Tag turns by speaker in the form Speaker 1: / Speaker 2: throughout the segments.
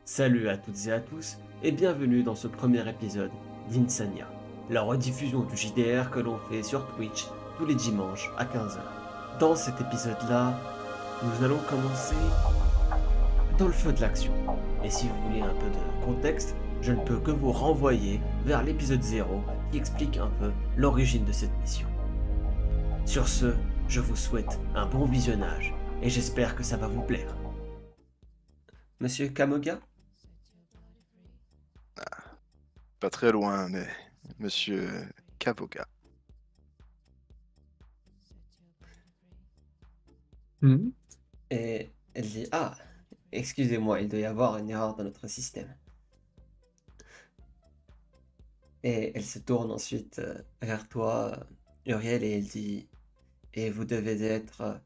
Speaker 1: Salut à toutes et à tous et bienvenue dans ce premier épisode d'Insania, la rediffusion du JDR que l'on fait sur Twitch tous les dimanches à 15 h. Dans cet épisode-là, nous allons commencer dans le feu de l'action. Et si vous voulez un peu de contexte, je ne peux que vous renvoyer vers l'épisode 0 qui explique un peu l'origine de cette mission. Sur ce, je vous souhaite un bon visionnage et j'espère que ça va vous plaire. Monsieur Kamoga?
Speaker 2: Pas très loin, mais monsieur Kavoka.
Speaker 1: Et elle dit: Ah, excusez-moi, il doit y avoir une erreur dans notre système. Et elle se tourne ensuite vers toi, Uriel, et elle dit: Et vous devez être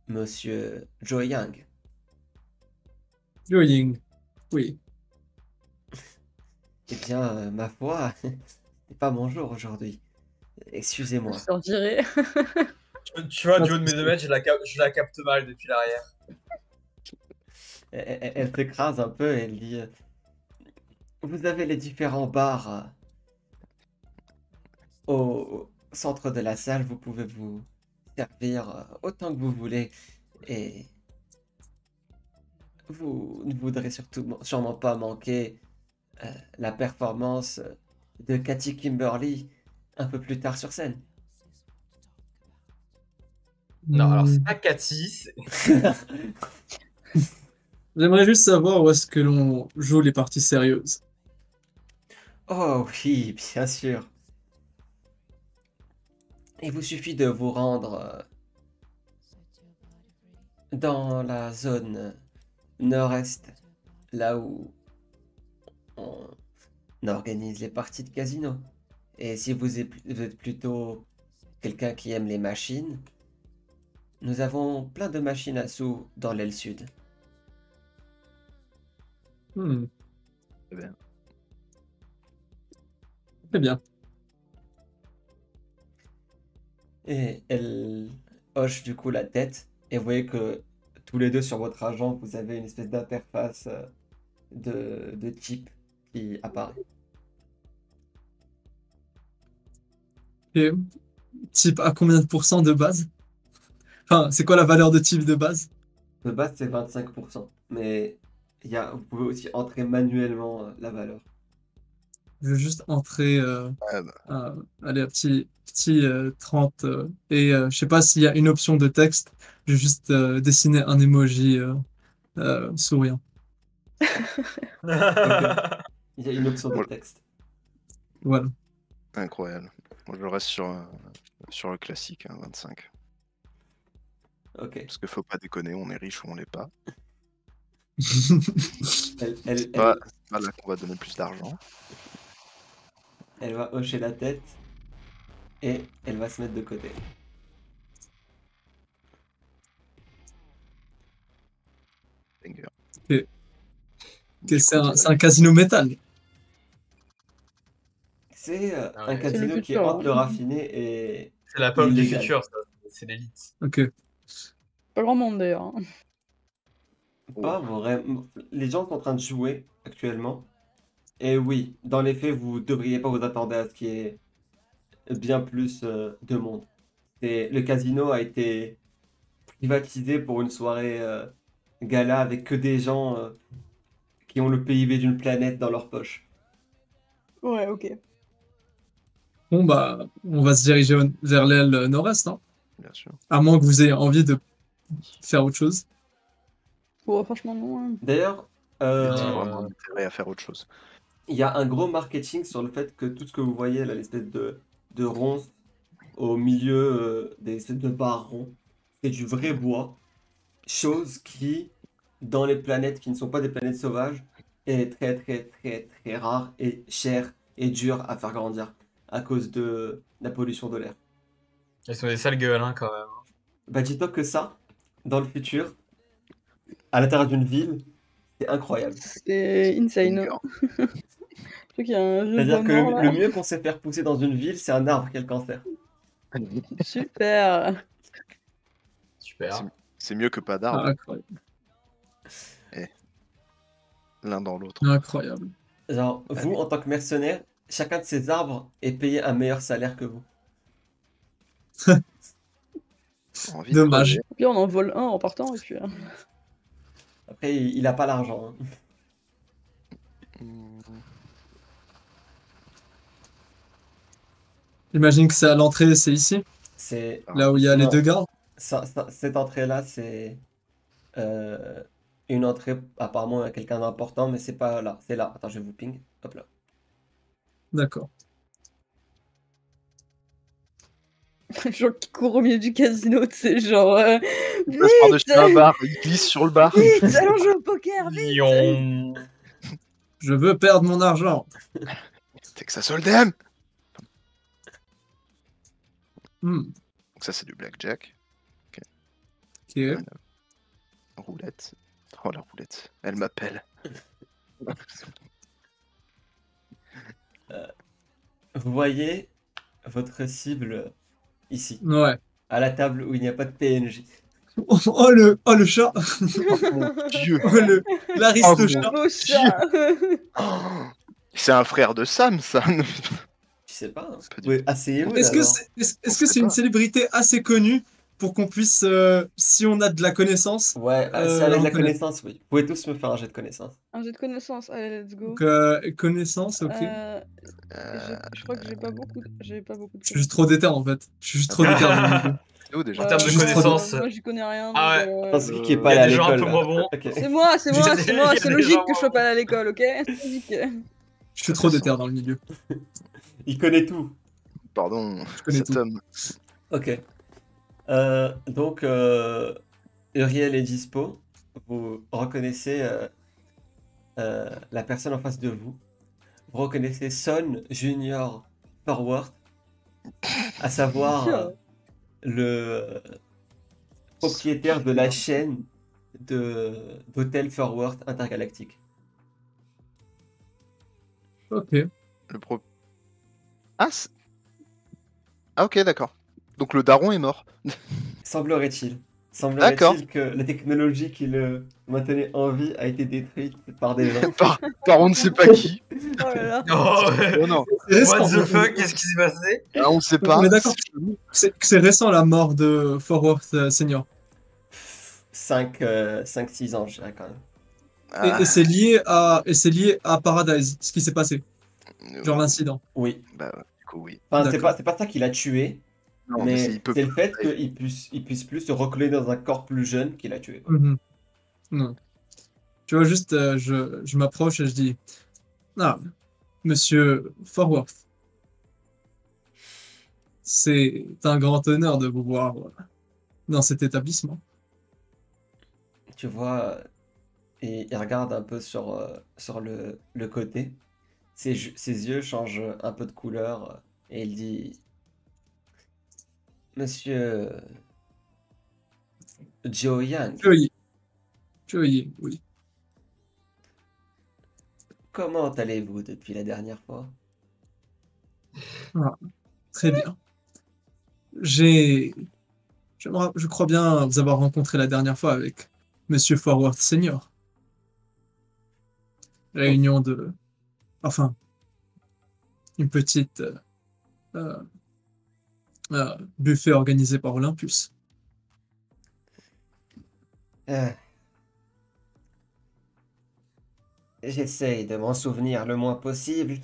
Speaker 1: Monsieur Joe Yang.
Speaker 3: Ying, oui.
Speaker 1: Eh bien, ma foi, c'est pas mon jour aujourd'hui. Excusez-moi.
Speaker 4: Je t'en dirais.
Speaker 5: Tu vois, du haut de mes 2 mètres, je la capte mal depuis l'arrière.
Speaker 1: Elle t'écrase un peu et elle dit: Vous avez les différents bars au centre de la salle, vous pouvez vous servir autant que vous voulez et vous ne voudrez sûrement pas manquer la performance de Cathy Kimberly un peu plus tard sur scène.
Speaker 5: Non, alors c'est pas Cathy, c'est...
Speaker 3: J'aimerais juste savoir où est-ce que l'on joue les parties sérieuses.
Speaker 1: Oh oui, bien sûr. Il vous suffit de vous rendre dans la zone nord-est, là où on organise les parties de casino. Et si vous êtes plutôt quelqu'un qui aime les machines, nous avons plein de machines à sous dans l'aile sud.
Speaker 2: Très bien.
Speaker 3: Très bien.
Speaker 1: Et elle hoche du coup la tête, et vous voyez que tous les deux sur votre agent, vous avez une espèce d'interface de type qui apparaît.
Speaker 3: Et type à combien de pourcents de base? Enfin, c'est quoi la valeur de type de base?
Speaker 1: De base, c'est 25%, mais vous pouvez aussi entrer manuellement la valeur.
Speaker 3: Je veux juste entrer
Speaker 2: Ah bah,
Speaker 3: allez, un petit 30 et je sais pas s'il y a une option de texte. Je vais juste dessiner un emoji souriant.
Speaker 1: Il y a une option de texte.
Speaker 3: Voilà.
Speaker 2: incroyable. Moi, je reste sur le classique, hein, 25.
Speaker 1: Ok.
Speaker 2: Parce qu'il faut pas déconner, on est riche ou on l'est pas.
Speaker 1: Elle
Speaker 2: Pas là qu'on va donner plus d'argent.
Speaker 1: va hocher la tête et elle va se mettre de côté.
Speaker 2: Banger.
Speaker 3: Ok, c'est un casino métal.
Speaker 1: C'est
Speaker 5: Ah
Speaker 1: un
Speaker 5: ouais.
Speaker 1: casino
Speaker 4: C'est le
Speaker 1: qui est
Speaker 4: futur,
Speaker 1: entre le
Speaker 4: hein.
Speaker 1: raffiné et
Speaker 5: C'est la pomme du
Speaker 1: illégal.
Speaker 5: futur, ça. C'est l'élite.
Speaker 3: Ok.
Speaker 4: Pas grand monde d'ailleurs. Hein.
Speaker 1: Pas vraiment. Les gens sont en train de jouer actuellement. Et oui, dans les faits, vous devriez pas vous attendre à ce qu'il y ait bien plus de monde. Le casino a été privatisé pour une soirée gala avec que des gens qui ont le PIB d'une planète dans leur poche.
Speaker 4: Ouais, ok.
Speaker 3: Bon, bah, on va se diriger vers l'aile nord-est, hein.
Speaker 2: Bien sûr.
Speaker 3: À moins que vous ayez envie de faire autre chose.
Speaker 4: Bon, franchement, non. Hein.
Speaker 1: D'ailleurs,
Speaker 2: J'ai
Speaker 5: Euh,
Speaker 2: vraiment intérêt à faire autre chose.
Speaker 1: il y a un gros marketing sur le fait que tout ce que vous voyez, là, l'espèce de ronce au milieu des espèces de barres ronds, c'est du vrai bois. Chose qui, dans les planètes qui ne sont pas des planètes sauvages, est très très très très rare et cher et dur à faire grandir à cause de la pollution de l'air.
Speaker 5: Ils sont des sales gueules, hein, quand même.
Speaker 1: Bah dis-toi que ça, dans le futur, à l'intérieur d'une ville, c'est incroyable.
Speaker 4: C'est insane.
Speaker 2: Banger.
Speaker 4: Je crois qu'il y a un jeu
Speaker 1: C'est-à-dire que
Speaker 4: mort, là.
Speaker 1: le mieux qu'on sait faire pousser dans une ville, c'est un arbre qui a le cancer.
Speaker 4: Super.
Speaker 5: Super.
Speaker 2: C'est mieux que pas d'arbre.
Speaker 3: Ah, incroyable.
Speaker 2: l'un dans l'autre.
Speaker 3: Incroyable.
Speaker 1: Genre, vous, en tant que mercenaire, chacun de ces arbres est payé un meilleur salaire que vous.
Speaker 2: Envie de
Speaker 3: Dommage.
Speaker 2: creuser.
Speaker 4: Puis on en vole un en partant et puis.
Speaker 1: Après, il a pas l'argent. Hein.
Speaker 2: Hmm.
Speaker 3: J'imagine que c'est à l'entrée, c'est ici,
Speaker 1: C'est
Speaker 3: là où il y a les
Speaker 1: Non.
Speaker 3: 2 gardes.
Speaker 1: Cette entrée-là, c'est une entrée apparemment à quelqu'un d'important, mais c'est pas là. C'est là. Attends, je vais vous ping. Hop là.
Speaker 3: D'accord.
Speaker 4: Genre qui court au milieu du casino, tu sais, genre.
Speaker 2: Il passe par-dessus un bar, il glisse sur le bar.
Speaker 4: Vite, allons jouer au poker, vite.
Speaker 5: Lion.
Speaker 3: Je veux perdre mon argent.
Speaker 2: Texas Hold'em.
Speaker 3: Hmm,
Speaker 2: Donc ça c'est du blackjack.
Speaker 3: ok.
Speaker 2: Roulette. Oh la roulette, elle m'appelle.
Speaker 1: Vous voyez votre cible ici,
Speaker 3: Ouais.
Speaker 1: à la table où il n'y a pas de PNJ.
Speaker 3: Oh le chat.
Speaker 2: Oh mon dieu.
Speaker 3: Oh l'aristo-chat.
Speaker 4: Beau chat.
Speaker 2: Oh, c'est un frère de Sam, ça.
Speaker 1: Je sais pas. Hein.
Speaker 2: Pas du
Speaker 1: Ouais, asseyez-vous
Speaker 3: Est-ce que
Speaker 1: d'abord.
Speaker 3: est-ce que c'est une célébrité assez connue pour qu'on puisse, si on a de la connaissance,
Speaker 1: Ouais, c'est avec la
Speaker 3: reconnaître.
Speaker 1: connaissance, oui. Vous pouvez tous me faire un jet de connaissance.
Speaker 4: Un jet de connaissance, allez, let's go.
Speaker 3: Donc, connaissance, ok.
Speaker 4: Je crois que j'ai pas beaucoup de
Speaker 3: Je suis juste trop déter en fait. Je suis juste trop déter dans le milieu.
Speaker 2: C'est où déjà
Speaker 5: En termes de
Speaker 3: Juste trop
Speaker 5: connaissances,
Speaker 4: Moi j'y connais rien.
Speaker 5: Ah
Speaker 4: donc,
Speaker 1: Attends, c'est qui est
Speaker 2: Il
Speaker 1: pas
Speaker 5: y a
Speaker 1: allé à
Speaker 5: des gens un
Speaker 1: l'école
Speaker 5: peu
Speaker 1: là.
Speaker 5: moins bons.
Speaker 1: Ok.
Speaker 4: C'est moi,
Speaker 5: Il y a
Speaker 4: c'est
Speaker 5: des
Speaker 4: logique
Speaker 5: gens-
Speaker 4: que je sois pas allé à l'école, ok? C'est logique.
Speaker 3: Je suis trop déter dans le milieu.
Speaker 1: Il connaît tout.
Speaker 2: Pardon,
Speaker 3: connais
Speaker 2: cet
Speaker 3: tout.
Speaker 2: homme.
Speaker 1: Ok. Donc, Uriel est dispo. Vous reconnaissez la personne en face de vous. Vous reconnaissez Son Junior Forward, à savoir le propriétaire de la chaîne d'hôtel Forward Intergalactique.
Speaker 3: Ok.
Speaker 2: Le pro... Ah, ah ok, d'accord. Donc le daron est mort.
Speaker 1: Semblerait-il.
Speaker 2: D'accord.
Speaker 1: Semblerait-il que la technologie qui le maintenait en vie a été détruite par des gens.
Speaker 2: Par on ne sait pas qui.
Speaker 4: Oh là là.
Speaker 5: Oh, ouais.
Speaker 2: Oh non,
Speaker 3: C'est récent,
Speaker 5: What the fuck, qu'est-ce qui s'est passé?
Speaker 2: ah, on ne sait pas.
Speaker 3: On est d'accord que c'est récent la mort de Forward Senior.
Speaker 1: 5-6 ans, je dirais quand même.
Speaker 2: Ah,
Speaker 3: Et c'est lié à Paradise, ce qui s'est passé. Genre l'incident.
Speaker 1: Oui.
Speaker 2: Bah, du coup, oui.
Speaker 1: Enfin,
Speaker 3: D'accord.
Speaker 1: c'est pas ça qui l'a tué,
Speaker 2: Non,
Speaker 1: mais
Speaker 2: il peut
Speaker 1: c'est le
Speaker 2: pas-
Speaker 1: fait qu'il puisse plus se recoller dans un corps plus jeune qui l'a tué. quoi.
Speaker 3: Mhm. Non. Tu vois, juste, je m'approche et je dis, ah, monsieur Forward, c'est un grand honneur de vous voir dans cet établissement.
Speaker 1: Tu vois, et il regarde un peu sur le côté. Ses yeux changent un peu de couleur et il dit: Monsieur Joe Yang,
Speaker 3: Joey, oui.
Speaker 1: comment allez-vous depuis la dernière fois?
Speaker 3: Très bien. Je crois bien vous avoir rencontré la dernière fois avec Monsieur Forward Senior. Réunion de... Enfin, une petite buffet organisé par Olympus.
Speaker 1: J'essaye de m'en souvenir le moins possible.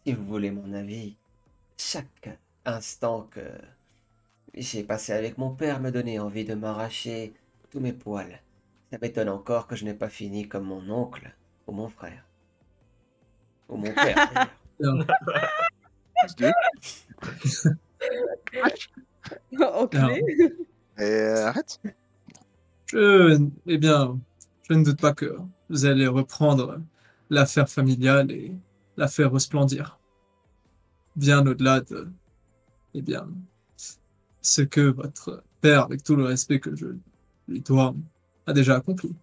Speaker 1: Si vous voulez mon avis, chaque instant que j'ai passé avec mon père me donnait envie de m'arracher tous mes poils. Ça m'étonne encore que je n'ai pas fini comme mon oncle ou mon frère. Ou mon père. d'ailleurs.
Speaker 3: Bien.
Speaker 4: Enculé.
Speaker 2: Arrête.
Speaker 3: Eh bien, je ne doute pas que vous allez reprendre l'affaire familiale et la faire resplendir. Bien au-delà de, eh bien, ce que votre père, avec tout le respect que je lui dois, a déjà accompli.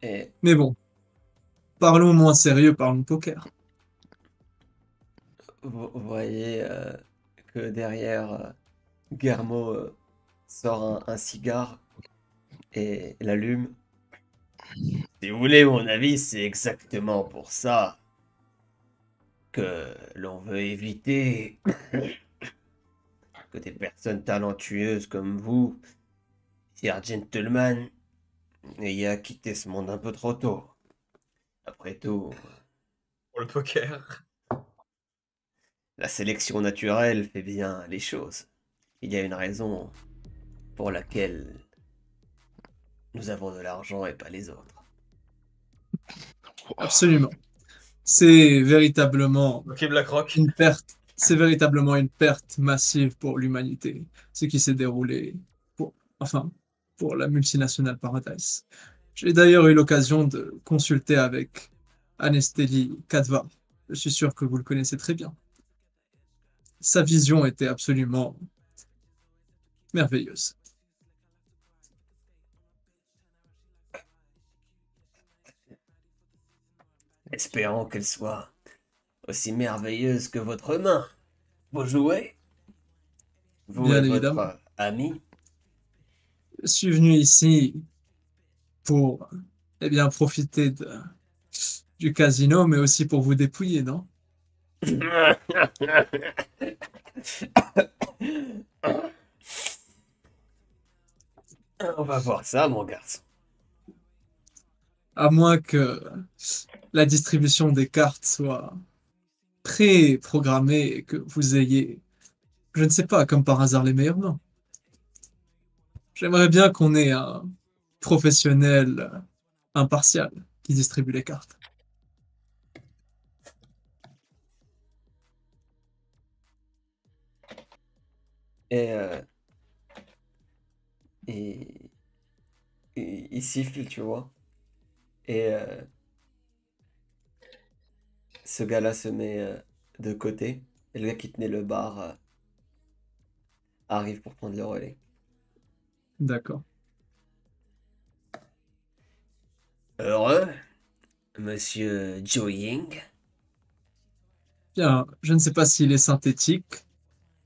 Speaker 1: Et
Speaker 3: Mais bon, parlons moins sérieux, parlons poker.
Speaker 1: vous voyez que derrière Guillermo sort un cigare et l'allume. Si vous voulez mon avis, c'est exactement pour ça que l'on veut éviter que des personnes talentueuses comme vous, cher gentleman, ayez à quitter ce monde un peu trop tôt. Après tout,
Speaker 5: Pour le poker.
Speaker 1: la sélection naturelle fait bien les choses. Il y a une raison pour laquelle nous avons de l'argent et pas les autres.
Speaker 3: Absolument. C'est véritablement
Speaker 5: Ok, BlackRock.
Speaker 3: une perte. C'est véritablement une perte massive pour l'humanité, ce qui s'est déroulé pour la multinationale Paradise. J'ai d'ailleurs eu l'occasion de consulter avec Anesteli Kadvar. Je suis sûr que vous le connaissez très bien. Sa vision était absolument merveilleuse.
Speaker 1: Espérons qu'elle soit aussi merveilleuse que votre main. Vous jouez? Vous
Speaker 3: Bien
Speaker 1: et
Speaker 3: évidemment.
Speaker 1: votre ami?
Speaker 3: Je suis venu ici pour, eh bien, profiter du casino, mais aussi pour vous dépouiller, non?
Speaker 1: On va voir ça, mon garçon.
Speaker 3: À moins que la distribution des cartes soit pré-programmée et que vous ayez, je ne sais pas, comme par hasard, les meilleures mains. J'aimerais bien qu'on ait un professionnel impartial qui distribue les cartes.
Speaker 1: Et, et, il siffle, tu vois. Et ce gars-là se met de côté. Et le gars qui tenait le bar arrive pour prendre le relais.
Speaker 3: D'accord.
Speaker 1: Heureux, monsieur Joying.
Speaker 3: Bien, je ne sais pas s'il est synthétique,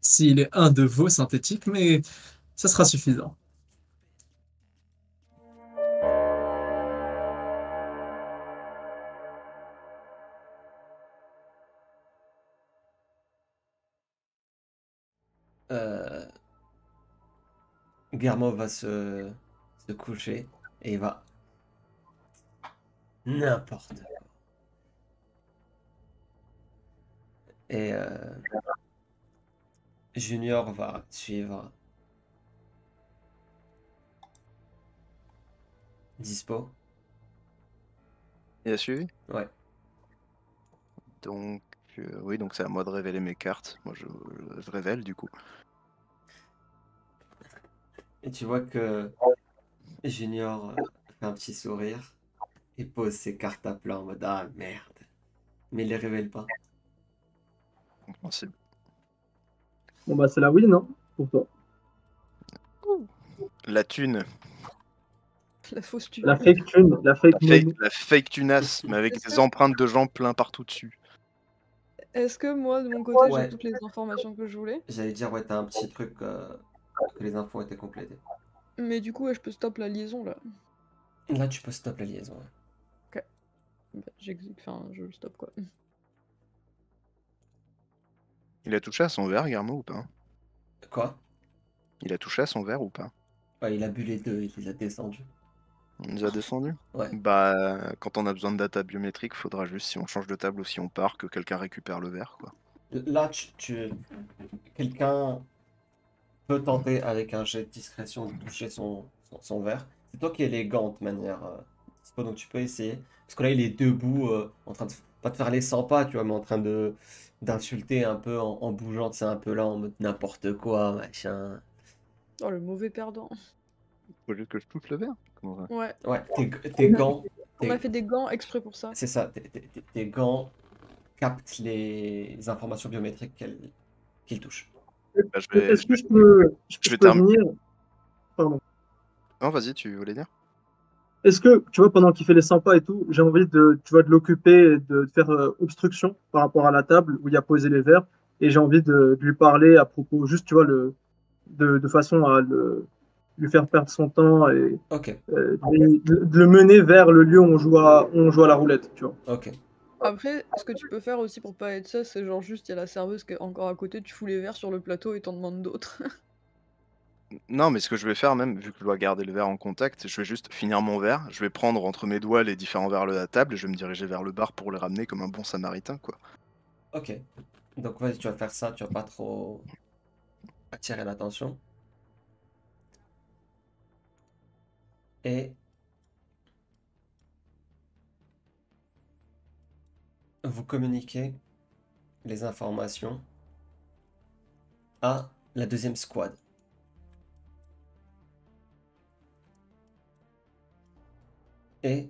Speaker 3: s'il est un de vos synthétiques, mais ça sera suffisant.
Speaker 1: Euh, Guillermo va se coucher et il va n'importe quoi. Et Junior va suivre. Dispo?
Speaker 2: Il a suivi?
Speaker 1: Ouais.
Speaker 2: Donc, oui, donc c'est à moi de révéler mes cartes. Moi, je révèle du coup.
Speaker 1: Et tu vois que Junior fait un petit sourire et pose ses cartes à plat en mode ah merde. Mais il les révèle pas.
Speaker 2: Compréhensible.
Speaker 6: Bon, bah, c'est la win, non? Pour toi.
Speaker 2: La thune,
Speaker 4: La fausse tue.
Speaker 6: La fake thune, la fake money.
Speaker 2: la fake tunasse, mais avec
Speaker 4: Est-ce
Speaker 2: des
Speaker 4: que-
Speaker 2: empreintes de gens plein partout dessus.
Speaker 4: Est-ce que moi, de mon côté,
Speaker 1: Ouais.
Speaker 4: j'ai toutes les informations que je voulais?
Speaker 1: J'allais dire ouais t'as un petit truc que les infos étaient complétées.
Speaker 4: Mais du coup, ouais, je peux stop la liaison là.
Speaker 1: Là tu peux stop la liaison. Ouais.
Speaker 4: Bah, enfin, je stop quoi.
Speaker 2: Il a touché à son verre, Guillermo, ou pas?
Speaker 1: Quoi?
Speaker 2: Il a touché à son verre ou pas?
Speaker 1: Ouais, il a bu les deux, il les a descendus.
Speaker 2: Il nous a descendu?
Speaker 1: Ouais.
Speaker 2: Bah, quand on a besoin de data biométrique, faudra juste, si on change de table ou si on part, que quelqu'un récupère le verre, quoi.
Speaker 1: Là quelqu'un peut tenter avec un jet de discrétion de toucher son verre. C'est toi qui es élégante de manière dispo, donc tu peux essayer. Parce que là il est debout en train de pas de faire les 100 pas, tu vois, mais en train de d'insulter un peu en bougeant, c'est un peu là en mode n'importe quoi, machin.
Speaker 4: Oh, le mauvais perdant.
Speaker 2: Faut juste que je touche le verre? Comment ça?
Speaker 4: Ouais,
Speaker 1: Ouais, tes gants,
Speaker 4: on a fait des gants exprès pour ça.
Speaker 1: c'est ça, tes gants captent les informations biométriques qu'il touche.
Speaker 2: Bah, je vais,
Speaker 6: Est-ce
Speaker 2: je
Speaker 6: que
Speaker 2: vais-
Speaker 6: je peux,
Speaker 2: je vais
Speaker 6: peux
Speaker 2: terminer.
Speaker 6: venir? Pardon.
Speaker 2: Non, vas-y, tu voulais dire?
Speaker 6: Est-ce que, tu vois, pendant qu'il fait les 100 pas et tout, j'ai envie de, tu vois, de l'occuper et de faire obstruction par rapport à la table où il a posé les verres et j'ai envie de lui parler à propos, juste, tu vois, de façon lui faire perdre son temps et
Speaker 1: Ok,
Speaker 6: de le mener vers le lieu où on joue à la roulette, tu vois.
Speaker 1: ok.
Speaker 4: Après, ce que tu peux faire aussi pour pas être ça, c'est genre juste, il y a la serveuse qui est encore à côté, tu fous les verres sur le plateau et t'en demandes d'autres.
Speaker 2: Non, mais ce que je vais faire même, vu que je dois garder le verre en contact, je vais juste finir mon verre, je vais prendre entre mes doigts les différents verres de la table et je vais me diriger vers le bar pour les ramener comme un bon samaritain, quoi.
Speaker 1: Ok. Donc vas-y, tu vas faire ça, tu vas pas trop attirer l'attention. Et vous communiquez les informations à la deuxième squad. Et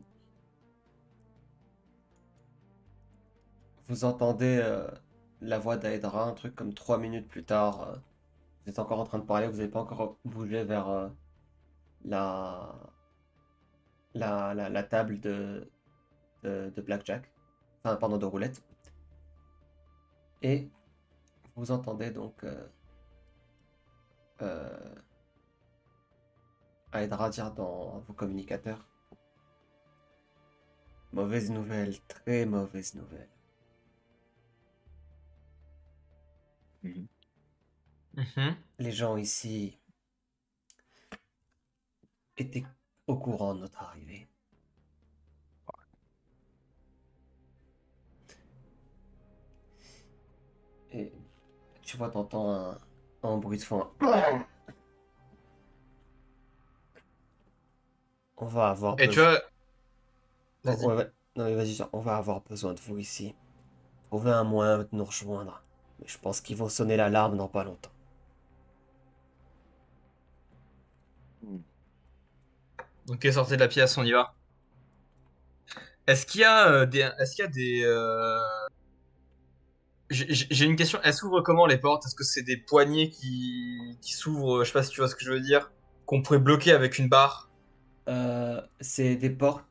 Speaker 1: vous entendez la voix d'Aedra, un truc comme 3 minutes plus tard. Vous êtes encore en train de parler, vous n'avez pas encore bougé vers la, la table de Blackjack. Enfin, pardon, de roulette. Et vous entendez donc euh, Aedra dire dans vos communicateurs. Mauvaise nouvelle, très mauvaise nouvelle.
Speaker 5: Mhm.
Speaker 1: Les gens ici étaient au courant de notre arrivée. Et tu vois, t'entends un bruit de fond. On va avoir
Speaker 5: Et tu
Speaker 1: besoin.
Speaker 5: vois,
Speaker 1: Oh,
Speaker 5: vas-y.
Speaker 1: ouais, ouais. Non, mais vas-y, on va avoir besoin de vous ici. Trouvez un moyen de nous rejoindre. Mais je pense qu'ils vont sonner l'alarme dans pas longtemps.
Speaker 5: Ok, sortez de la pièce, on y va. Est-ce qu'il y a est-ce qu'il y a des j'ai une question. Elles s'ouvrent comment les portes? Est-ce que c'est des poignées qui s'ouvrent? Je sais pas si tu vois ce que je veux dire. Qu'on pourrait bloquer avec une barre.
Speaker 1: C'est des portes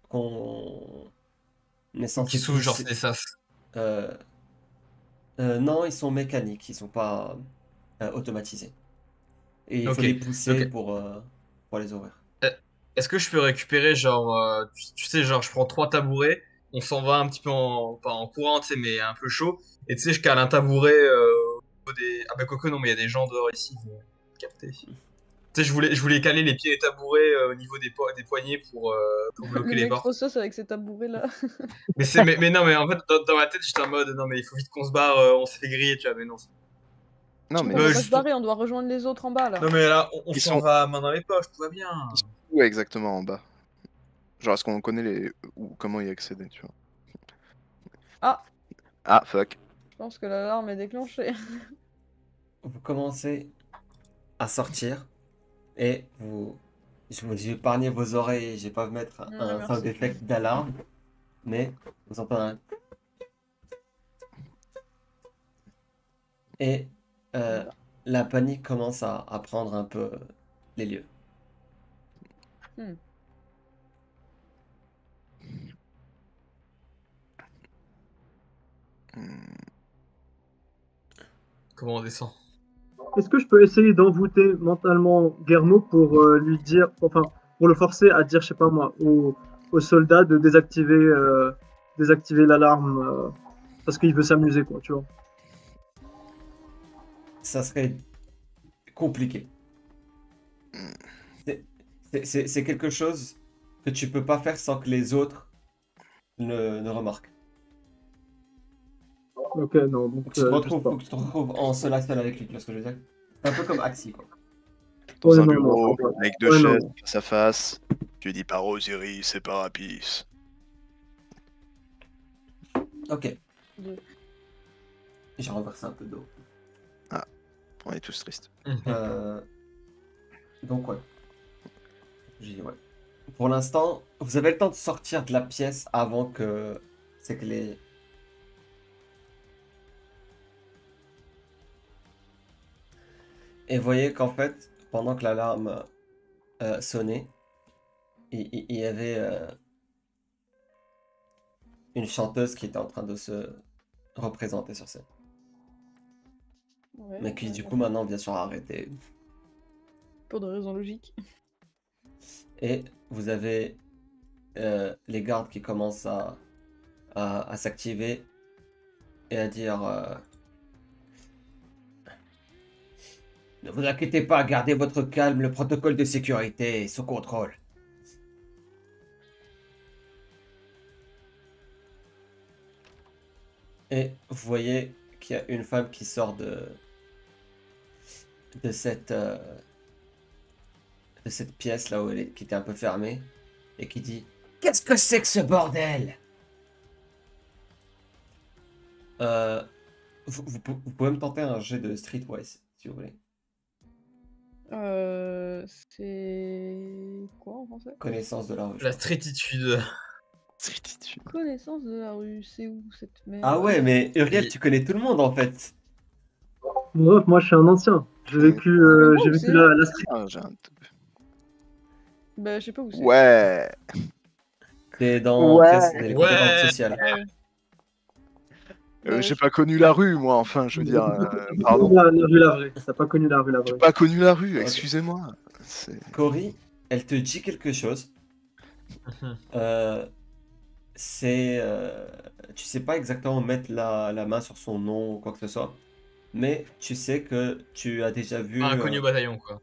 Speaker 1: qu'on est
Speaker 5: Ou qui
Speaker 1: censé
Speaker 5: s'ouvrent, genre
Speaker 1: pousser.
Speaker 5: c'est ça.
Speaker 1: Euh, non, ils sont mécaniques, ils sont pas automatisés. Et il faut
Speaker 5: Ok.
Speaker 1: les pousser
Speaker 5: Donc,
Speaker 1: pour les ouvrir.
Speaker 5: euh, est-ce que je peux récupérer, genre, tu sais, genre, je prends 3 tabourets, on s'en va un petit peu pas en courant, tu sais, mais un peu chaud. Et tu sais, je cale un tabouret au niveau des. Ah bah, quoique, non, mais il y a des gens dehors ici, ils vont capter. Tu sais, je voulais caler les pieds des tabourets au niveau des poignets pour
Speaker 4: Le
Speaker 5: bloquer les
Speaker 4: mec
Speaker 5: portes.
Speaker 4: trop sauce avec ses tabourets là.
Speaker 5: Mais non, mais en fait, dans ma tête, j'étais en mode, non, mais il faut vite qu'on se barre, on s'est fait griller, tu vois, mais non.
Speaker 2: Non,
Speaker 4: On
Speaker 2: mais
Speaker 4: va pas se
Speaker 5: Juste.
Speaker 4: barrer, on doit rejoindre les autres en bas là.
Speaker 5: Non, mais là, on
Speaker 2: ils
Speaker 5: s'en
Speaker 2: sont,
Speaker 5: va main dans les poches, tout va bien.
Speaker 2: ils sont où exactement en bas? Genre, est-ce qu'on connaît ou comment y accéder, tu vois?
Speaker 4: Ah,
Speaker 2: Ah, fuck.
Speaker 4: je pense que l'alarme est déclenchée.
Speaker 1: Vous commencez à sortir et je vous dis épargnez vos oreilles, je vais pas vous mettre
Speaker 4: Ouais,
Speaker 1: un sound
Speaker 4: merci.
Speaker 1: effect d'alarme, mais vous entendez un. Et
Speaker 4: Voilà.
Speaker 1: la panique commence à prendre un peu les lieux.
Speaker 4: Hmm.
Speaker 2: Hmm.
Speaker 5: Comment on descend?
Speaker 6: Est-ce que je peux essayer d'envoûter mentalement Guermo pour lui dire, enfin, pour le forcer à dire, je sais pas moi, aux soldats de désactiver l'alarme parce qu'il veut s'amuser, quoi, tu vois.
Speaker 1: Ça serait compliqué. C'est c'est quelque chose que tu peux pas faire sans que les autres ne remarquent.
Speaker 6: Ok, non, donc
Speaker 1: Faut que tu te
Speaker 6: je sais
Speaker 1: retrouves,
Speaker 6: pas.
Speaker 1: faut que tu te retrouves en seul à seul avec lui, tu vois ce que je veux dire? C'est un peu comme Axie, quoi.
Speaker 2: Dans
Speaker 6: Ouais,
Speaker 2: un
Speaker 6: non, non,
Speaker 2: bureau,
Speaker 6: ouais.
Speaker 2: avec deux
Speaker 6: Ouais, non,
Speaker 2: chaises,
Speaker 6: non.
Speaker 2: face à face. Tu dis pas Osiris, c'est pas Rapis.
Speaker 1: Ok,
Speaker 4: Deux.
Speaker 1: j'ai renversé un peu d'eau.
Speaker 2: On est tous tristes.
Speaker 1: Euh, donc ouais, j'ai dit ouais. Pour l'instant, vous avez le temps de sortir de la pièce avant que c'est que les. Et voyez qu'en fait, pendant que l'alarme sonnait, il y avait une chanteuse qui était en train de se représenter sur scène.
Speaker 4: Ouais,
Speaker 1: Mais qui
Speaker 4: ouais,
Speaker 1: du
Speaker 4: ça
Speaker 1: coup
Speaker 4: va.
Speaker 1: maintenant bien sûr a arrêté.
Speaker 4: Pour des raisons logiques.
Speaker 1: Et vous avez les gardes qui commencent à s'activer et à dire ne vous inquiétez pas, gardez votre calme, le protocole de sécurité est sous contrôle. Et vous voyez qu'il y a une femme qui sort de cette pièce là où qui était un peu fermée et qui dit qu'est-ce que c'est que ce bordel? Vous pouvez me tenter un jet de Streetwise si vous voulez.
Speaker 4: C'est quoi en français?
Speaker 1: Connaissance de la rue.
Speaker 5: La streetitude.
Speaker 4: Connaissance de la rue, c'est où cette merde?
Speaker 1: Ah ouais, mais Uriel,
Speaker 5: Et-
Speaker 1: tu connais tout le monde en fait.
Speaker 6: Bon, bref, moi je suis un ancien. J'ai vécu,
Speaker 4: bon,
Speaker 6: j'ai vécu
Speaker 4: c'est-
Speaker 6: la street.
Speaker 2: Ah, j'ai un-
Speaker 4: Bah, je sais pas où c'est.
Speaker 2: Ouais.
Speaker 1: T'es dans
Speaker 2: Ouais.
Speaker 1: les
Speaker 5: Ouais.
Speaker 1: compétences sociales.
Speaker 4: Ouais.
Speaker 2: J'ai pas connu la rue, moi, enfin, je veux dire. Pardon.
Speaker 6: La rue Lavray. T'as pas connu la rue Lavray.
Speaker 2: J'ai pas connu la rue,
Speaker 1: Ok.
Speaker 2: excusez-moi. C'est-
Speaker 1: Cory, elle te dit quelque chose. Tu sais pas exactement mettre la main sur son nom ou quoi que ce soit, mais tu sais que tu as déjà vu.
Speaker 5: Pas inconnu au bataillon, quoi.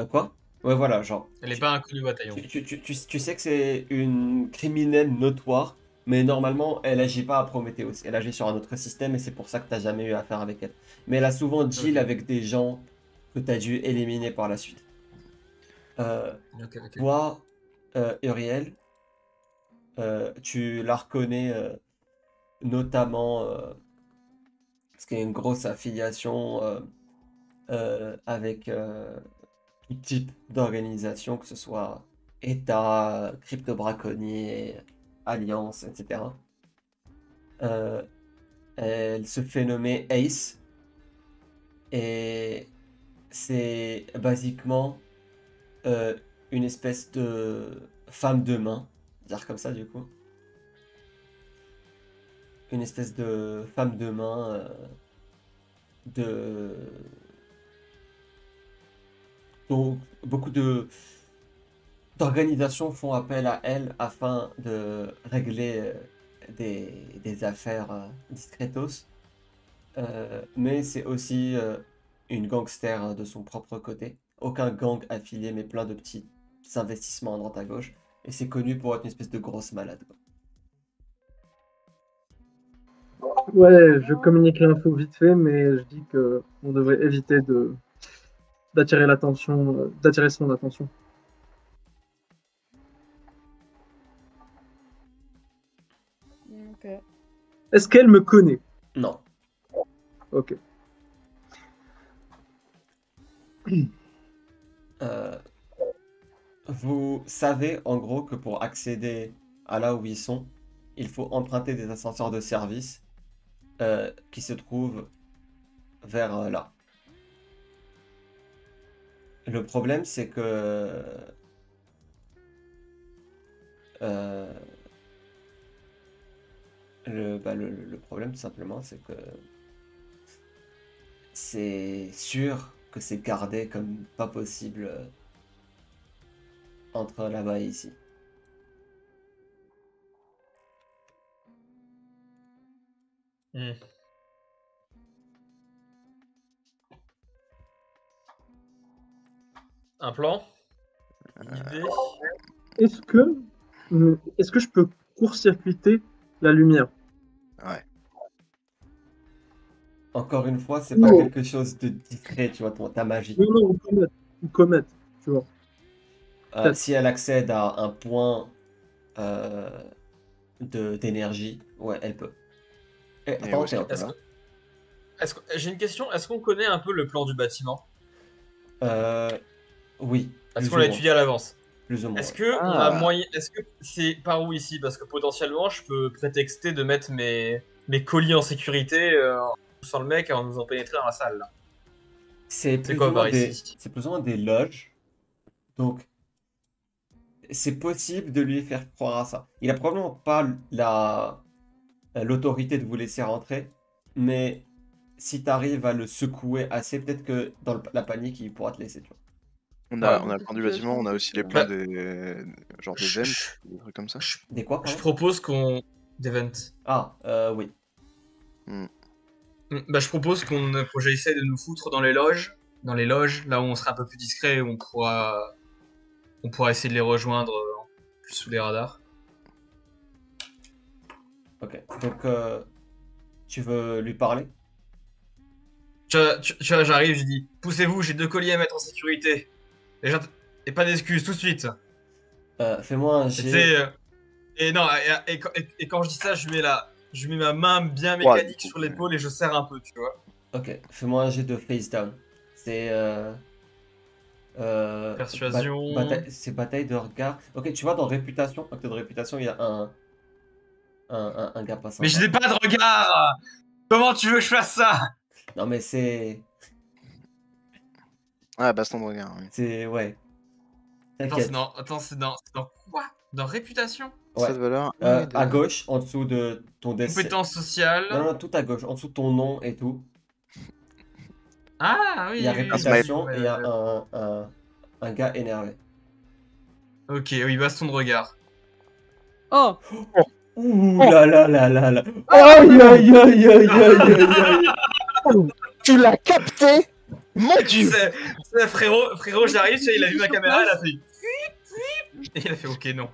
Speaker 1: Quoi? Ouais, voilà, genre.
Speaker 5: Elle est pas inconnue au bataillon.
Speaker 1: Tu sais que c'est une criminelle notoire, mais normalement, elle agit pas à Prometheus. Elle agit sur un autre système et c'est pour ça que t'as jamais eu affaire avec elle. Mais elle a souvent deal
Speaker 5: Ok.
Speaker 1: avec des gens que t'as dû éliminer par la suite.
Speaker 5: Ok.
Speaker 1: Toi, Uriel, tu la reconnais notamment parce qu'il y a une grosse affiliation avec tout type d'organisation, que ce soit État, crypto-braconnier, Alliance, etc. Elle se fait nommer Ace et c'est basiquement une espèce de femme de main, dire comme ça du coup. Une espèce de femme de main dont beaucoup d'organisations font appel à elle afin de régler des affaires discretos. Mais c'est aussi une gangster de son propre côté. Aucun gang affilié, mais plein de petits investissements à droite à gauche. Et c'est connu pour être une espèce de grosse malade, quoi.
Speaker 6: Ouais, je communique l'info vite fait, mais je dis que on devrait éviter d'attirer l'attention, d'attirer son attention.
Speaker 4: Ok.
Speaker 6: Est-ce qu'elle me connaît?
Speaker 1: Non.
Speaker 6: Ok.
Speaker 1: Vous savez en gros que pour accéder à là où ils sont, il faut emprunter des ascenseurs de service qui se trouvent vers là. Le problème, c'est que le problème, tout simplement, c'est que c'est sûr que c'est gardé comme pas possible entre là-bas et ici.
Speaker 5: Un plan? Une idée?
Speaker 6: Est-ce que je peux court-circuiter la lumière?
Speaker 2: Ouais.
Speaker 1: Encore une fois, c'est pas
Speaker 6: Non.
Speaker 1: quelque chose de discret, tu vois, ta magie.
Speaker 6: Non, non, ou comète, tu vois.
Speaker 1: Si elle accède à un point d'énergie, ouais, elle peut.
Speaker 2: Et
Speaker 1: Attends,
Speaker 2: où est-ce
Speaker 1: Théo.
Speaker 2: qu'elle va?
Speaker 5: J'ai une question. Est-ce qu'on connaît un peu le plan du bâtiment?
Speaker 1: Oui.
Speaker 5: Est-ce
Speaker 1: plus
Speaker 5: qu'on
Speaker 1: ou
Speaker 5: l'a
Speaker 1: moins,
Speaker 5: étudié à l'avance?
Speaker 1: plus ou moins.
Speaker 5: Est-ce que on a moyen? Est-ce que c'est par où ici? Parce que potentiellement, je peux prétexter de mettre mes colis en sécurité sans le mec en nous en pénétrer dans la salle. Là.
Speaker 1: C'est plus
Speaker 5: quoi
Speaker 1: ou moins
Speaker 5: par ici?
Speaker 1: c'est plus ou moins des loges. Donc, c'est possible de lui faire croire à ça. Il a probablement pas l'autorité de vous laisser rentrer, mais si tu arrives à le secouer assez, peut-être que dans la panique, il pourra te laisser, tu vois.
Speaker 2: On a
Speaker 4: Dans
Speaker 2: le
Speaker 4: cette
Speaker 2: plan du bâtiment, on a aussi les
Speaker 4: situation,
Speaker 2: plans des. Genre des
Speaker 5: Je,
Speaker 2: vents,
Speaker 5: je-
Speaker 2: des trucs comme ça.
Speaker 5: je-
Speaker 1: Des quoi,
Speaker 5: je
Speaker 1: pardon?
Speaker 5: propose qu'on... D'event.
Speaker 1: Ah, oui.
Speaker 5: Bah, je propose qu'on essaie de nous foutre dans les loges. Dans les loges, là où on sera un peu plus discret, où on pourra essayer de les rejoindre plus sous les radars.
Speaker 1: Ok. Donc, tu veux lui parler?
Speaker 5: Tu vois, j'arrive, je dis poussez-vous, j'ai 2 colis à mettre en sécurité. Et pas d'excuses, tout de suite.
Speaker 1: Fais-moi un
Speaker 5: Et tu
Speaker 1: jet.
Speaker 5: sais, et non, et quand je dis ça, je mets ma main bien
Speaker 2: Ouais,
Speaker 5: mécanique
Speaker 2: du coup,
Speaker 5: sur l'épaule et je serre un peu, tu vois.
Speaker 1: Ok. Fais-moi un jet de face down. C'est.
Speaker 5: Persuasion.
Speaker 1: C'est bataille de regard. Ok, tu vois, dans réputation, acte de réputation, il y a un gars pas
Speaker 5: Mais je
Speaker 1: sympa.
Speaker 5: n'ai pas de regard. Comment tu veux que je fasse ça?
Speaker 1: Non, mais c'est.
Speaker 2: Ah, baston de regard, oui.
Speaker 1: C'est. Ouais.
Speaker 5: Attends,
Speaker 1: T'inquiète.
Speaker 5: c'est dans quoi? Dans réputation?
Speaker 1: Ouais.
Speaker 2: Cette valeur.
Speaker 1: À gauche, en dessous de ton dessin.
Speaker 5: Compétence sociale.
Speaker 1: Non, non, tout à gauche, en dessous de ton nom et tout.
Speaker 5: Ah oui,
Speaker 1: Il y a
Speaker 5: oui, oui,
Speaker 1: réputation
Speaker 5: oui,
Speaker 1: et il y a un gars énervé.
Speaker 5: Ok, oui, baston de regard.
Speaker 4: Oh,
Speaker 1: Ouh là là là là là. Aïe aïe aïe aïe aïe aïe aïe.
Speaker 2: Tu l'as capté? Mon dieu!
Speaker 5: C'est frérot, j'arrive, tu sais, il a vu ma caméra, il a fait. Et il a fait ok, non.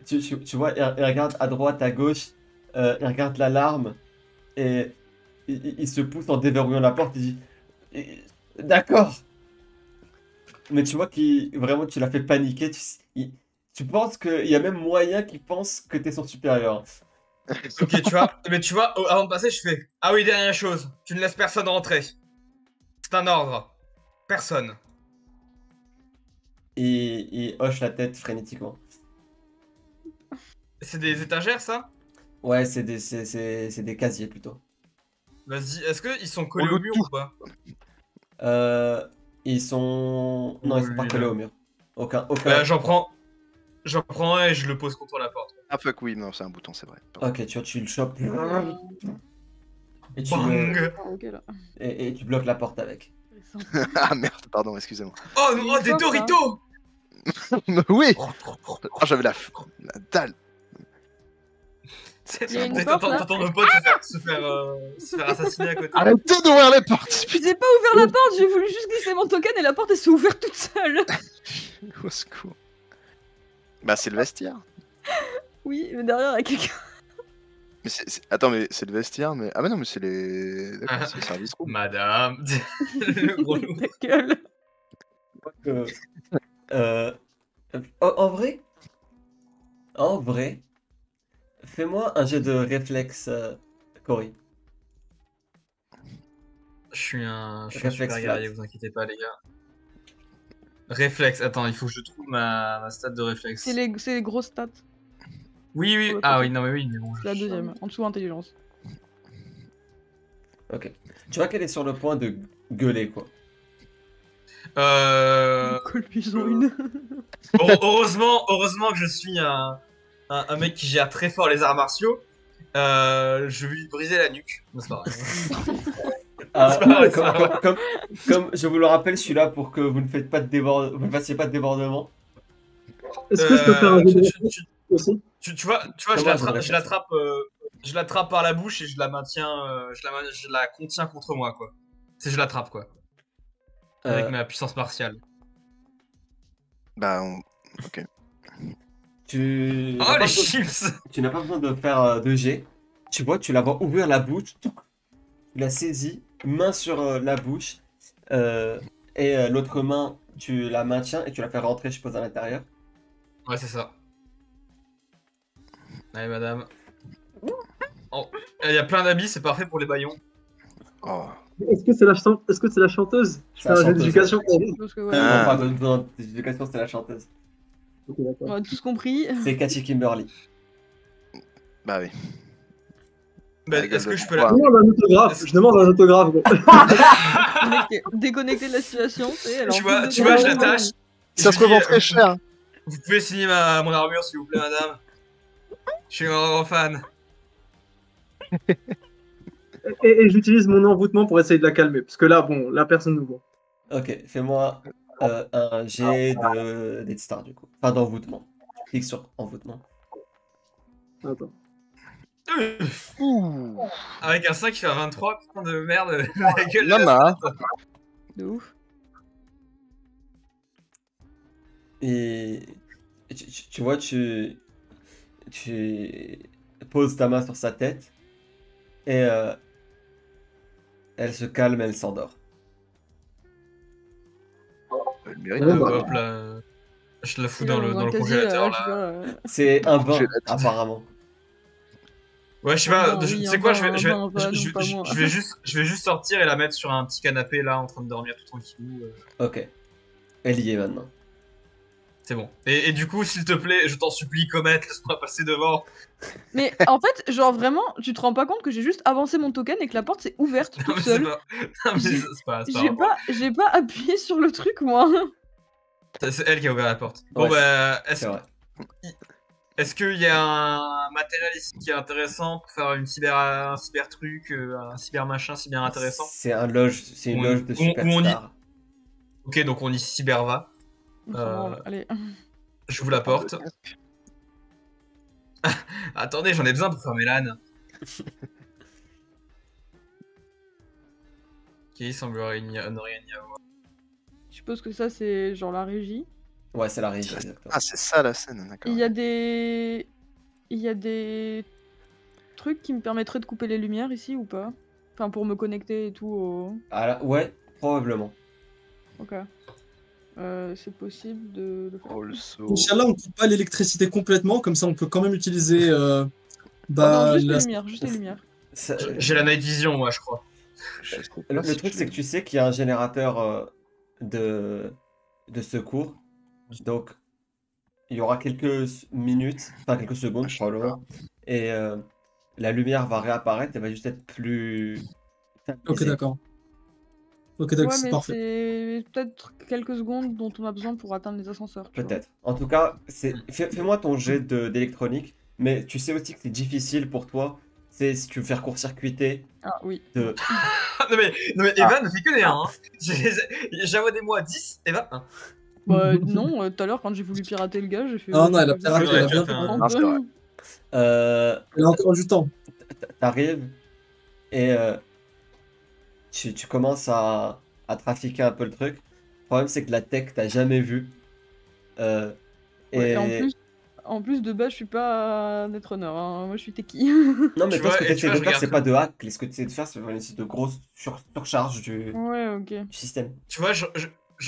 Speaker 1: Tu vois, il regarde à droite, à gauche, il regarde l'alarme et il se pousse en déverrouillant la porte. Il dit d'accord. Mais tu vois qu'il vraiment tu l'as fait paniquer. Tu penses qu'il y a même moyen qu'il pense que t'es son supérieur.
Speaker 5: Ok, tu vois, avant de passer, je fais ah oui, dernière chose, tu ne laisses personne rentrer. C'est un ordre. Personne.
Speaker 1: Il hoche la tête frénétiquement.
Speaker 5: C'est des étagères, ça?
Speaker 1: Ouais, c'est des casiers plutôt.
Speaker 5: Vas-y, est-ce qu'ils sont collés
Speaker 2: On
Speaker 5: au
Speaker 2: loot
Speaker 5: mur
Speaker 2: tout.
Speaker 5: ou pas?
Speaker 1: Ils sont. Non, ils sont pas
Speaker 5: Oui,
Speaker 1: collés
Speaker 5: là.
Speaker 1: au mur. Aucun.
Speaker 5: Bah, j'en prends un et je le pose contre la porte.
Speaker 2: Ah fuck, oui, non, c'est un bouton, c'est vrai.
Speaker 1: Ok, tu vois, tu le chopes. Et tu,
Speaker 5: Bang!
Speaker 4: ah, ok là.
Speaker 1: et tu bloques la porte avec.
Speaker 2: Ah merde, pardon, excusez-moi.
Speaker 5: Oh,
Speaker 4: Il
Speaker 5: oh, des
Speaker 4: sort, ça.
Speaker 5: Doritos!
Speaker 2: Oui! Ah, j'avais la dalle.
Speaker 4: Il y a une
Speaker 5: T'entends
Speaker 4: porte, là.
Speaker 5: t'entends nos potes se faire assassiner à côté.
Speaker 2: Arrêtez d'ouvrir les portes!
Speaker 4: J'ai pas ouvert la porte, j'ai voulu juste glisser mon token et la porte elle s'est ouverte toute seule.
Speaker 2: Au secours. Bah, c'est le vestiaire.
Speaker 4: Oui, mais derrière il y a quelqu'un.
Speaker 2: Mais attends, mais c'est le vestiaire, mais. Ah, bah non, mais c'est les. D'accord, c'est le service room.
Speaker 5: Madame. Le gros loup.
Speaker 4: Ta gueule.
Speaker 1: Euh, en vrai, fais-moi un jet de réflexe, Cory.
Speaker 5: Je suis un
Speaker 1: Réflexe
Speaker 5: super
Speaker 1: flat.
Speaker 5: guerrier, vous inquiétez pas, les gars. Réflexe, attends, il faut que je trouve ma stat de réflexe.
Speaker 4: C'est les grosses stats.
Speaker 5: Oui, oui, ah oui, non, mais oui, mais bon.
Speaker 4: C'est la deuxième, en dessous intelligence.
Speaker 1: Ok. Tu vois qu'elle est sur le point de gueuler, quoi.
Speaker 4: Ils ont une.
Speaker 5: Heureusement que je suis un mec qui gère très fort les arts martiaux. Je vais lui briser la nuque. Non, c'est pas vrai.
Speaker 1: Ah,
Speaker 5: C'est pas vrai, c'est pas vrai.
Speaker 1: comme je vous le rappelle, je suis là pour que vous ne fassiez pas de débordement.
Speaker 6: Est-ce que je peux faire un jeu de
Speaker 5: tu-
Speaker 6: réflexe aussi?
Speaker 5: Tu vois, je l'attrape par la bouche et je la maintiens, je la contiens contre moi, quoi. C'est je l'attrape, quoi. Avec
Speaker 1: Euh,
Speaker 5: ma puissance martiale.
Speaker 2: Bah, ok.
Speaker 1: tu
Speaker 5: Oh,
Speaker 1: n'as pas
Speaker 5: les
Speaker 1: besoin-
Speaker 5: chips!
Speaker 1: tu n'as pas besoin de faire de jet. Tu vois, tu la vois ouvrir la bouche. Tu la saisis, main sur la bouche. Et l'autre main, tu la maintiens et tu la fais rentrer, je suppose, à l'intérieur.
Speaker 5: Ouais, c'est ça. Allez, madame. Oh, il y a plein d'habits, c'est parfait pour les baillons.
Speaker 2: Oh.
Speaker 6: Est-ce que c'est la chanteuse? Je
Speaker 1: C'est
Speaker 6: fais
Speaker 1: la
Speaker 6: un jeu
Speaker 1: chanteuse,
Speaker 6: d'éducation pour vous.
Speaker 4: Parce que ouais,
Speaker 1: Non, pas besoin d'éducation, c'était la chanteuse.
Speaker 6: Ok, d'accord.
Speaker 4: on a tous compris.
Speaker 1: C'est Cathy Kimberly.
Speaker 2: Bah oui.
Speaker 5: Bah,
Speaker 2: La gueule
Speaker 5: est-ce que
Speaker 2: de
Speaker 5: je peux
Speaker 2: bois.
Speaker 5: la.
Speaker 6: Je demande un autographe. Je demande un autographe, gros.
Speaker 4: Déconnecter de la situation, tu sais. elle est en
Speaker 5: Tu vois,
Speaker 4: plus de
Speaker 5: tu vois, je
Speaker 4: temps.
Speaker 5: l'attache.
Speaker 2: Ça
Speaker 5: Je
Speaker 2: se
Speaker 5: lui dis,
Speaker 2: revend très cher.
Speaker 5: Vous pouvez signer mon armure, s'il vous plaît, madame. Je suis un grand fan.
Speaker 6: Et j'utilise mon envoûtement pour essayer de la calmer. Parce que là, bon, la personne nous voit.
Speaker 1: Ok, fais-moi Un jet de Death Star du coup. Enfin d'envoûtement. Clique sur envoûtement.
Speaker 6: Attends.
Speaker 2: Ouh.
Speaker 5: Avec un 5 qui fait un 23, putain de merde. La gueule de la
Speaker 2: Lama.
Speaker 5: stat.
Speaker 4: De ouf.
Speaker 1: Et tu vois, tu poses ta main sur sa tête et elle se calme, elle s'endort.
Speaker 2: Elle mérite
Speaker 6: Ouais,
Speaker 2: de
Speaker 6: bah,
Speaker 2: voir.
Speaker 5: Hop là. Je la fous
Speaker 4: Et
Speaker 5: dans
Speaker 4: on
Speaker 5: le,
Speaker 4: a
Speaker 5: dans le
Speaker 4: quasi,
Speaker 5: congélateur
Speaker 4: je sais
Speaker 5: là.
Speaker 4: pas,
Speaker 1: C'est un bain,
Speaker 2: Congélateur.
Speaker 1: apparemment.
Speaker 5: Ouais, je sais
Speaker 4: Un
Speaker 5: pas,
Speaker 4: bain,
Speaker 5: tu
Speaker 4: oui,
Speaker 5: sais
Speaker 4: un
Speaker 5: quoi,
Speaker 4: bain, un bain, nous, pas moi.
Speaker 5: je vais juste sortir et la mettre sur un petit canapé là en train de dormir tout tranquillou.
Speaker 1: Ok. Elle y est maintenant.
Speaker 5: C'est bon. Et du coup, s'il te plaît, je t'en supplie, Comet, laisse-moi passer devant.
Speaker 4: Mais en fait, genre vraiment, tu te rends pas compte que j'ai juste avancé mon token et que la porte s'est ouverte
Speaker 5: Non,
Speaker 4: toute
Speaker 5: mais c'est
Speaker 4: seule.
Speaker 5: pas. Non, mais
Speaker 4: J'ai-
Speaker 5: c'est pas grave.
Speaker 4: J'ai pas appuyé sur le truc, moi.
Speaker 5: C'est elle qui a ouvert la porte. Bon,
Speaker 1: Ouais,
Speaker 5: bah,
Speaker 1: C'est vrai.
Speaker 5: est-ce qu'il y a un matériel ici qui est intéressant pour faire un cyber truc, un cyber machin, cyber intéressant?
Speaker 1: C'est une
Speaker 5: Où on-
Speaker 1: loge de
Speaker 5: où on y-
Speaker 1: superstars.
Speaker 5: Ok, donc on y cyber va.
Speaker 4: On s'en branle, allez.
Speaker 5: J'ouvre la porte. Attendez, j'en ai besoin pour fermer l'âne. Ok, il semblerait ne rien y avoir.
Speaker 4: Je suppose que ça, c'est genre la régie.
Speaker 1: Ouais, c'est la régie, exactement.
Speaker 2: Ah, c'est ça la scène, d'accord.
Speaker 4: Il y a des... Il y a des trucs qui me permettraient de couper les lumières ici ou pas? Enfin, pour me connecter et tout au...
Speaker 1: Ah là, ouais, probablement.
Speaker 4: Ok. C'est possible de le faire.
Speaker 2: Also.
Speaker 3: Inch'Allah, on coupe pas l'électricité complètement, comme ça on peut quand même utiliser
Speaker 4: Ah
Speaker 3: bah,
Speaker 4: non, juste
Speaker 3: la-
Speaker 4: les lumières, juste les lumières.
Speaker 1: Ça-
Speaker 5: J'ai la night vision, moi, je crois.
Speaker 2: Je sais
Speaker 1: le
Speaker 2: pas si
Speaker 1: truc, c'est que tu sais qu'il y a un générateur de secours. Donc, il y aura quelques minutes, enfin quelques secondes probablement. Et la lumière va réapparaître, elle va juste être plus...
Speaker 3: Ok,
Speaker 1: tamisée.
Speaker 3: d'accord. Ok, d'accord,
Speaker 4: Ouais,
Speaker 3: c'est
Speaker 4: mais
Speaker 3: parfait.
Speaker 4: c'est peut-être quelques secondes dont on a besoin pour atteindre les ascenseurs. tu vois.
Speaker 1: Peut-être. En tout cas, fais-moi ton jet d'électronique, mais tu sais aussi que c'est difficile pour toi. C'est si tu veux faire court-circuiter
Speaker 4: Ah oui.
Speaker 1: de...
Speaker 5: non, mais Evan ne fait que des 1. Hein. J'envoie des mois 10, Evan 1.
Speaker 4: Bah non, tout à l'heure quand j'ai voulu pirater le gars, j'ai fait...
Speaker 3: Ah non, elle a
Speaker 4: j'ai
Speaker 3: piraté,
Speaker 4: fait-
Speaker 5: elle a
Speaker 3: bien
Speaker 5: fait un-
Speaker 2: Ah, c'est vrai.
Speaker 3: Elle a encore du temps.
Speaker 1: T'arrives et tu commences à trafiquer un peu le truc. Le problème, c'est que la tech, t'as jamais vu.
Speaker 4: Ouais,
Speaker 1: Et
Speaker 4: et en plus de base, je suis pas netrunner, hein. Moi je suis techie.
Speaker 1: non, mais
Speaker 5: Tu
Speaker 1: toi, ce
Speaker 5: vois,
Speaker 1: que
Speaker 5: et
Speaker 1: tu
Speaker 5: tu
Speaker 1: essaies
Speaker 5: vois,
Speaker 1: de
Speaker 5: je
Speaker 1: faire, c'est
Speaker 5: regarde
Speaker 1: pas de hack. Ce que tu essaies de faire, c'est une espèce de grosse surcharge du
Speaker 4: Ouais, ok.
Speaker 1: système.
Speaker 5: Tu vois, je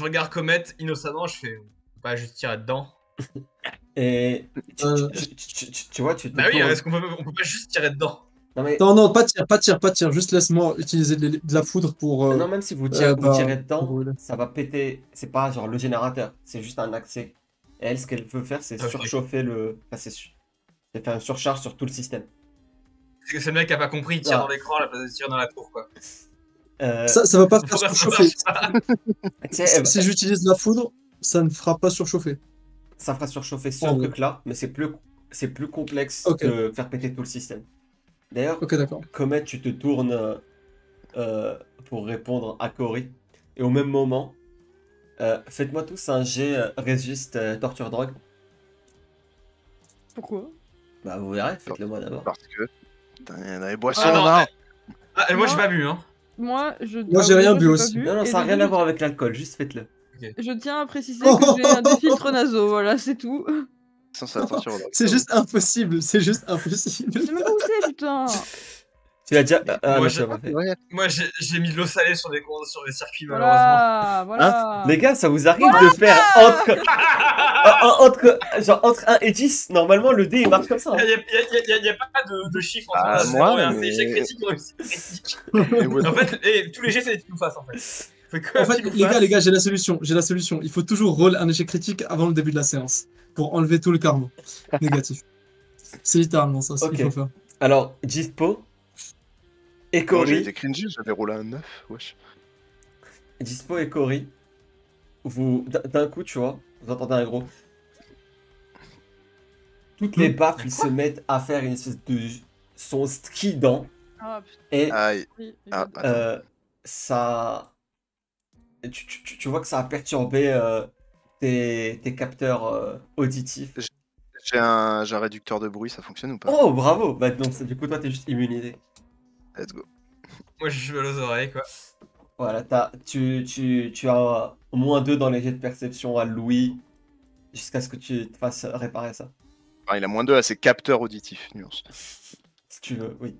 Speaker 5: regarde Comet innocemment, je fais. On va juste tirer dedans.
Speaker 1: Et
Speaker 3: Euh,
Speaker 1: tu vois, tu te
Speaker 5: Bah oui,
Speaker 1: tournes.
Speaker 5: est-ce qu'on peut pas juste tirer dedans?
Speaker 1: Non, mais
Speaker 3: Non, non, pas de tir. Juste laisse-moi utiliser de la foudre pour.
Speaker 1: non, même si vous
Speaker 3: bah,
Speaker 1: tirez dedans,
Speaker 3: brûler.
Speaker 1: ça va péter. C'est pas genre le générateur, c'est juste un accès. Et elle, ce qu'elle veut faire, c'est
Speaker 5: Ok.
Speaker 1: surchauffer le. Enfin, c'est faire une surcharge sur tout le système.
Speaker 5: C'est que c'est le mec qui a pas compris, il tire
Speaker 1: Ah.
Speaker 5: dans l'écran à la place de tirer dans la tour, quoi.
Speaker 3: Ça va pas faire
Speaker 5: Pourquoi ça
Speaker 3: surchauffer.
Speaker 5: marche pas?
Speaker 1: Tu sais, elle va-
Speaker 3: Si j'utilise la foudre, ça ne fera pas surchauffer.
Speaker 1: ça fera surchauffer ce
Speaker 3: En vrai.
Speaker 1: truc-là, mais c'est plus complexe
Speaker 3: Ok.
Speaker 1: que faire péter tout le système. D'ailleurs,
Speaker 3: Ok, d'accord.
Speaker 1: Comet, tu te tournes pour répondre à Cory. Et au même moment, faites-moi tous un jet résiste torture drogue.
Speaker 4: Pourquoi?
Speaker 1: Bah vous verrez, faites-le moi d'abord.
Speaker 2: Parce que. Putain, il y en a des boissons
Speaker 5: Ah non,
Speaker 2: là.
Speaker 5: Ah, et moi j'ai
Speaker 4: Non.
Speaker 5: pas bu, hein.
Speaker 4: Moi,
Speaker 3: Moi, j'ai rien bu aussi.
Speaker 1: Non, non,
Speaker 4: et
Speaker 1: ça n'a
Speaker 4: de
Speaker 1: rien
Speaker 4: deux,
Speaker 1: à voir avec l'alcool, juste faites-le.
Speaker 4: Je tiens à préciser que j'ai des filtres nasaux, voilà, c'est tout.
Speaker 2: Sans sa torture.
Speaker 3: C'est juste impossible. C'est juste impossible.
Speaker 4: Je sais même pas où c'est, putain.
Speaker 1: Tu l'as déjà. Ah,
Speaker 5: Moi,
Speaker 1: non,
Speaker 5: j'ai-
Speaker 1: tu l'as pas fait.
Speaker 2: Ouais.
Speaker 5: Moi j'ai mis de l'eau salée sur les circuits, malheureusement.
Speaker 4: Voilà.
Speaker 1: Les gars, ça vous arrive de faire entre 1 et 10. Normalement, le dé il marche comme ça.
Speaker 5: Il
Speaker 1: Hein.
Speaker 5: y a pas de chiffre entre
Speaker 2: Ah,
Speaker 5: un
Speaker 2: moi,
Speaker 5: 0 et un
Speaker 2: mais-
Speaker 5: c'est échec critique ou réussite critique.
Speaker 2: Et ouais.
Speaker 5: En fait, tous les jets c'est des face en fait. Faut que
Speaker 3: En fait,
Speaker 5: tu nous
Speaker 3: les
Speaker 5: fasses.
Speaker 3: gars, j'ai la solution. Il faut toujours roll un échec critique avant le début de la séance pour enlever tout le karma négatif. C'est littéralement ça, ce qu'il
Speaker 1: Ok.
Speaker 3: faut faire.
Speaker 1: Alors, Dispo et
Speaker 2: Moi j'ai
Speaker 1: Cory.
Speaker 2: été cringy, j'avais roulé un 9. Wesh.
Speaker 1: Dispo et Cory. D'un coup, tu vois, vous entendez un gros. Toutes les baffes, ils se mettent à faire une espèce de son strident.
Speaker 4: Ah, putain,
Speaker 1: Et
Speaker 2: Aïe.
Speaker 4: oui.
Speaker 2: Ah, attends.
Speaker 1: ça. tu vois que ça a perturbé tes capteurs auditifs.
Speaker 2: J'ai un réducteur de bruit, ça fonctionne ou pas?
Speaker 1: Oh, bravo! Bah, donc, du coup, toi, t'es juste immunisé.
Speaker 2: Let's go.
Speaker 5: Moi, je suis mal aux oreilles, quoi.
Speaker 1: Voilà, tu as -2 dans les jets de perception à Louis jusqu'à ce que tu te fasses réparer ça.
Speaker 2: Enfin, il a -2 à ses capteurs auditifs, nuance.
Speaker 1: Si tu veux, oui.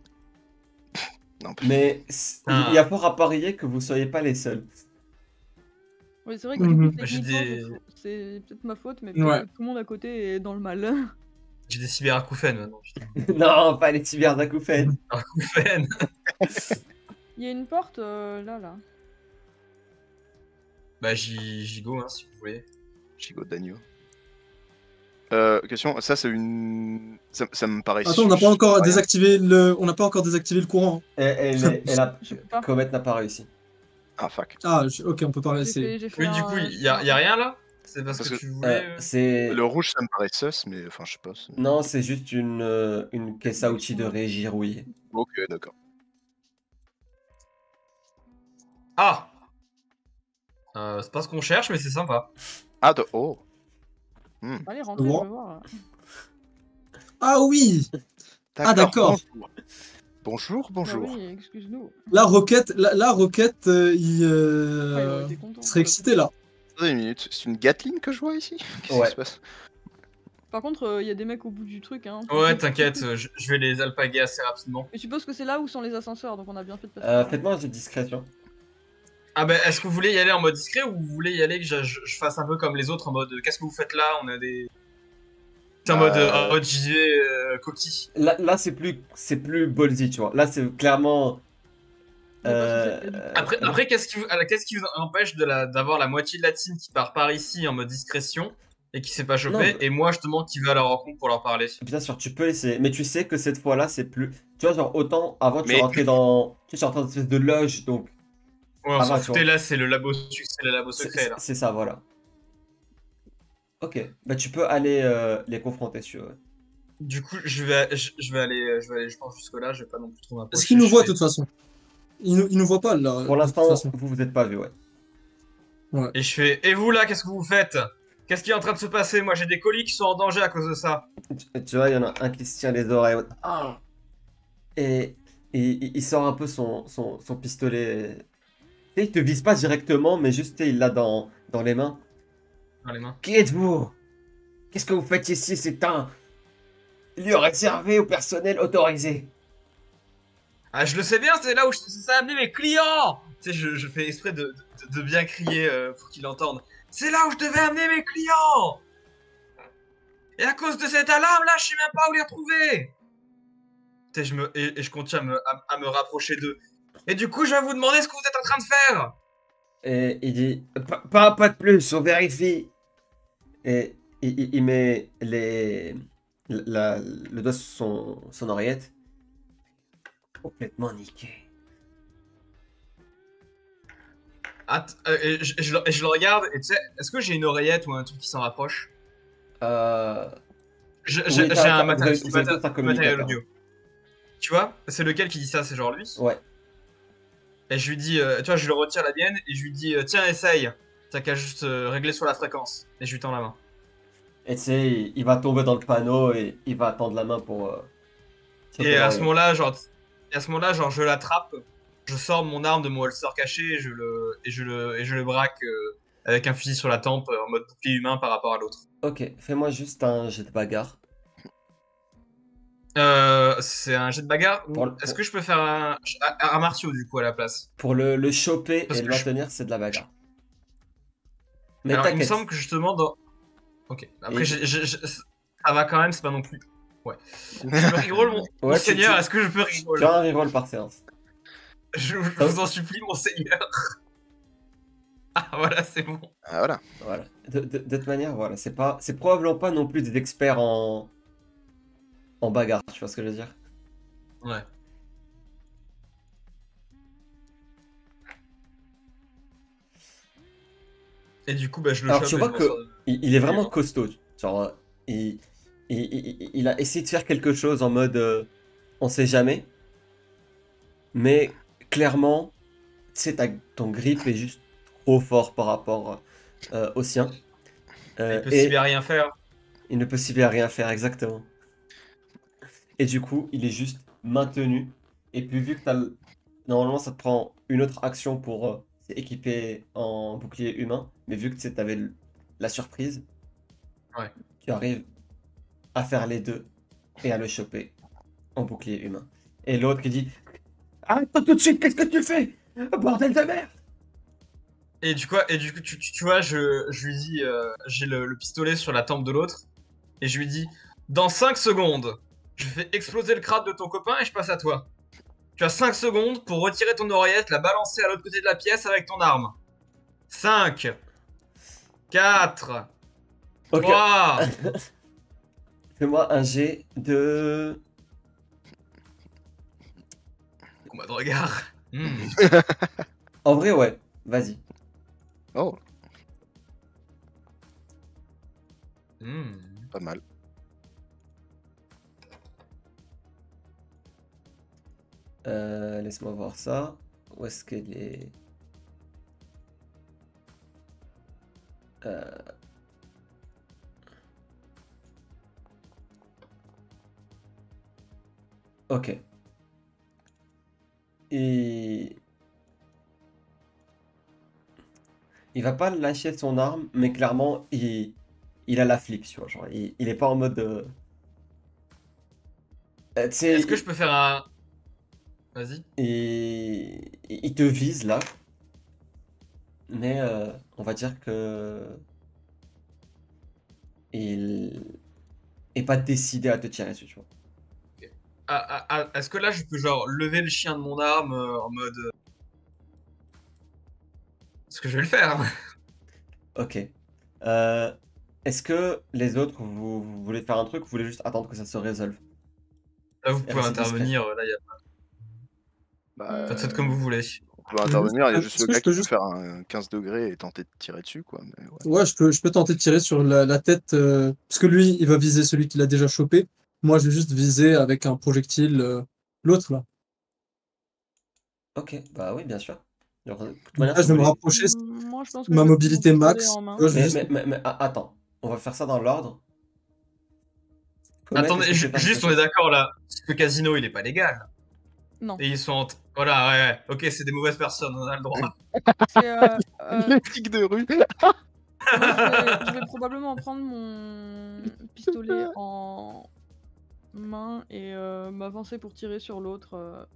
Speaker 2: Non,
Speaker 1: Mais il y a fort à parier que vous soyez pas les seuls.
Speaker 4: Oui, c'est vrai que du coup,
Speaker 3: Mhm.
Speaker 5: J'ai
Speaker 4: techniquement,
Speaker 5: des-
Speaker 4: c'est peut-être ma faute, mais
Speaker 3: Ouais.
Speaker 4: peut-être que tout le monde à côté est dans le mal.
Speaker 5: J'ai des cyberacouphènes maintenant. putain.
Speaker 1: Non, pas les cyberacouphènes.
Speaker 5: Acouphènes.
Speaker 4: Il y a une porte là.
Speaker 5: Bah, j'y go, hein, si vous voulez.
Speaker 2: Gigot d'agneau. Question, ça c'est une... Ça me paraît...
Speaker 3: Attends, on n'a pas encore
Speaker 2: rien.
Speaker 3: désactivé le, on n'a pas encore désactivé le courant.
Speaker 4: Je peux pas.
Speaker 1: Comet n'a pas réussi.
Speaker 2: Ah, fuck.
Speaker 3: Ah, ok, on peut pas
Speaker 4: J'ai
Speaker 3: essayer.
Speaker 4: fait
Speaker 5: Oui,
Speaker 4: un-
Speaker 5: du coup,
Speaker 4: j'ai
Speaker 5: y
Speaker 4: fait
Speaker 5: a
Speaker 4: un-
Speaker 5: rien là? C'est parce
Speaker 2: Parce
Speaker 5: que
Speaker 2: que-
Speaker 5: tu voulais.
Speaker 1: C'est...
Speaker 2: Le rouge, ça me paraît sus, mais enfin, je sais pas.
Speaker 1: Non, c'est juste une caisse à outils de régie rouillée.
Speaker 2: Ok, d'accord.
Speaker 5: Ah! C'est pas ce qu'on cherche, mais c'est sympa.
Speaker 2: Ah, oh.
Speaker 4: Allez, rentrez,
Speaker 3: Bon.
Speaker 4: je veux voir.
Speaker 3: Ah oui, Ah, d'accord.
Speaker 2: Bonjour, bonjour.
Speaker 4: Bah oui, excuse-nous.
Speaker 3: la roquette, la roquette, il
Speaker 4: Ah, il aurait été content.
Speaker 3: serait excité là.
Speaker 2: Attendez une minute, c'est une Gatling que je vois ici? Qu'est-ce
Speaker 1: Ouais.
Speaker 2: qui se passe?
Speaker 4: Par contre, il y a des mecs au bout du truc. Hein.
Speaker 5: Ouais, t'inquiète, je vais les alpaguer assez rapidement.
Speaker 4: Mais je suppose que c'est là où sont les ascenseurs, donc on a bien fait de passer. par là.
Speaker 1: Faites-moi un jet de discrétion.
Speaker 5: Ah bah, est-ce que vous voulez y aller en mode discret ou vous voulez y aller que je fasse un peu comme les autres en mode qu'est-ce que vous faites là? On a des. C'est en mode j'y vais coquille.
Speaker 1: Là c'est plus ballsy, tu vois. Là, c'est clairement...
Speaker 4: Il y a pas de souci.
Speaker 5: Après qu'est-ce qui vous empêche d'avoir la moitié de la team qui part par ici en mode discrétion et qui s'est pas chopé,
Speaker 1: Non.
Speaker 5: et moi justement qui va à leur rencontre pour leur parler?
Speaker 1: Bien sûr, tu peux essayer, mais tu sais que cette fois-là, c'est plus... Tu vois, genre, autant, avant, tu
Speaker 2: Mais-
Speaker 1: rentrais dans... Tu sais, dans une espèce de loge, donc...
Speaker 5: Ouais, on
Speaker 1: Ah
Speaker 5: s'en
Speaker 1: bah, tu
Speaker 5: foutait,
Speaker 1: vois.
Speaker 5: là c'est le labo secret là.
Speaker 1: C'est ça, voilà. Ok, bah tu peux aller les confronter, si tu veux.
Speaker 5: Du coup, je vais aller, je pense jusque là, je vais pas non plus trop m'approcher.
Speaker 3: Est-ce qu'il nous
Speaker 5: je
Speaker 3: voit de
Speaker 5: fais-
Speaker 3: toute façon? Il nous voit pas là.
Speaker 1: Pour
Speaker 3: de
Speaker 1: l'instant,
Speaker 3: toute façon.
Speaker 1: vous êtes pas vu, ouais.
Speaker 5: Et je fais, et vous là, qu'est-ce que vous faites? Qu'est-ce qui est en train de se passer? Moi j'ai des colis qui sont en danger à cause de ça.
Speaker 1: Tu vois, il y en a un qui se tient les oreilles. Ah. Et il sort un peu son pistolet. Tu sais, il te vise pas directement, mais juste, tu sais, il l'a dans les mains.
Speaker 5: Dans les mains.
Speaker 1: Qui êtes-vous? Qu'est-ce que vous faites ici? C'est un lieu réservé au personnel autorisé.
Speaker 5: Ah, je le sais bien, c'est là où ça a amené mes clients. Tu sais, je fais exprès de bien crier pour qu'ils l'entendent. C'est là où je devais amener mes clients. Et à cause de cette alarme là, je sais même pas où les retrouver. Tu sais, je continue à me rapprocher d'eux. Et du coup, je vais vous demander ce que vous êtes en train de faire.
Speaker 1: Et il dit pas de plus, on vérifie. Et il met le doigt sur son oreillette. Complètement niqué.
Speaker 5: Et je le regarde, et tu sais, est-ce que j'ai une oreillette ou un truc qui s'en rapproche? J'ai
Speaker 1: Oui,
Speaker 5: un
Speaker 1: vous avez tous un
Speaker 5: matériel
Speaker 1: communicateur.
Speaker 5: audio. Tu vois, c'est lequel qui dit ça? C'est genre lui?
Speaker 1: Ouais.
Speaker 5: Et je lui dis, tu vois, je le retire la mienne et je lui dis, tiens, essaye. T'as qu'à juste régler sur la fréquence. Et je lui tends la main.
Speaker 1: Et tu sais, il va tomber dans le panneau et il va tendre la main pour.
Speaker 5: Et à ce moment-là, genre, je l'attrape, je sors mon arme de mon holster caché et je le braque avec un fusil sur la tempe en mode bouclier humain par rapport à l'autre.
Speaker 1: Ok, fais-moi juste un jet de bagarre.
Speaker 5: C'est un jet de bagarre. Est-ce que je peux faire un martiaux du coup à la place?
Speaker 1: Pour le choper
Speaker 5: Parce
Speaker 1: et le
Speaker 5: que
Speaker 1: maintenir, c'est de la bagarre. Mais
Speaker 5: Alors, il me
Speaker 1: t'inquiète.
Speaker 5: semble que justement dans. Ok. Après,
Speaker 1: Et-
Speaker 5: ça va quand même, c'est pas non plus. Ouais. Je peux reroll mon
Speaker 1: Ouais,
Speaker 5: seigneur, est-ce que je peux reroll?
Speaker 1: Tu as un reroll par séance.
Speaker 5: Je vous en supplie, mon seigneur. Ah, voilà, c'est bon.
Speaker 2: Ah, voilà.
Speaker 1: Voilà. De toute manière, voilà, c'est probablement pas non plus des experts en bagarre, tu vois ce que je veux dire?
Speaker 5: Ouais. Et du coup, bah, je le
Speaker 1: Alors,
Speaker 5: chope
Speaker 1: tu
Speaker 5: et
Speaker 1: vois
Speaker 5: je m'en
Speaker 1: que
Speaker 5: sors.
Speaker 1: il est vraiment costaud. Genre, il a essayé de faire quelque chose en mode on sait jamais. Mais clairement, tu sais, ton grip est juste trop fort par rapport au sien.
Speaker 5: Il peut
Speaker 1: Et
Speaker 5: si bien rien faire.
Speaker 1: il ne peut si bien rien faire, exactement. Et du coup, il est juste maintenu. Et puis vu que normalement, ça te prend une autre action pour s'équiper en bouclier humain. Mais vu que tu avais la surprise,
Speaker 5: Ouais.
Speaker 1: tu arrives à faire les deux et à le choper en bouclier humain. Et l'autre qui dit arrête-toi tout de suite, qu'est-ce que tu fais? Bordel de merde!
Speaker 5: Et du coup, tu vois, je lui dis, j'ai le pistolet sur la tempe de l'autre, et je lui dis, dans 5 secondes, je fais exploser le crâne de ton copain et je passe à toi. Tu as 5 secondes pour retirer ton oreillette, la balancer à l'autre côté de la pièce avec ton arme. 5, 4,
Speaker 1: Ok.
Speaker 5: 3.
Speaker 1: Fais-moi un jet de.
Speaker 5: Combat de regard.
Speaker 1: En vrai, ouais. Vas-y.
Speaker 2: Oh,
Speaker 5: Hmm.
Speaker 2: pas mal.
Speaker 1: Laisse-moi voir ça. Où est-ce qu'elle est? Euh, Ok. Et il va pas lâcher son arme, mais clairement, il a la flip, tu vois. Genre, il est pas en mode. Tu sais,
Speaker 5: Est-ce que je peux faire un... Vas-y.
Speaker 1: il te vise là, mais on va dire que il est pas décidé à te tirer dessus, tu vois.
Speaker 5: Est-ce que là, je peux genre lever le chien de mon arme en mode... Parce que je vais le faire.
Speaker 1: Ok. Euh, Est-ce que les autres, vous voulez faire un truc ou vous voulez juste attendre que ça se résolve?
Speaker 5: Là, vous
Speaker 1: Et
Speaker 5: pouvez
Speaker 1: rester discret.
Speaker 5: intervenir. Là, y a...
Speaker 2: Bah,
Speaker 5: Faites comme vous voulez.
Speaker 2: on peut intervenir, il y a
Speaker 3: Est-ce
Speaker 2: juste le
Speaker 3: que je
Speaker 2: gars
Speaker 3: peux
Speaker 2: qui peut
Speaker 3: juste-
Speaker 2: faire un 15 degrés et tenter de tirer dessus, quoi. Mais ouais.
Speaker 3: Ouais, je peux tenter de tirer sur la tête, parce que lui, il va viser celui qu'il a déjà chopé. Moi, je vais juste viser avec un projectile l'autre, là.
Speaker 1: Ok, bah oui, bien sûr. Alors, de toute
Speaker 3: Donc
Speaker 1: manière,
Speaker 3: là,
Speaker 1: si
Speaker 3: je
Speaker 1: vous
Speaker 3: vais me
Speaker 1: voulez.
Speaker 3: rapprocher,
Speaker 4: Moi, je pense que
Speaker 3: ma
Speaker 4: je vais prendre mon
Speaker 3: mobilité
Speaker 4: pistolet
Speaker 3: max.
Speaker 4: en main.
Speaker 3: Tu vois, je vais juste...
Speaker 1: Attends, on va faire ça dans l'ordre. Comet, est-ce
Speaker 5: Attendez,
Speaker 1: que tu veux faire
Speaker 5: juste,
Speaker 1: quelque
Speaker 5: on est
Speaker 1: chose?
Speaker 5: d'accord là. Ce casino, il est pas légal.
Speaker 4: Non.
Speaker 5: Et ils sont Voilà, ouais. Ok, c'est des mauvaises personnes, on a le droit.
Speaker 4: C'est,
Speaker 2: L'éthique de rue.
Speaker 4: moi, je vais probablement prendre mon pistolet en main et m'avancer pour tirer sur l'autre.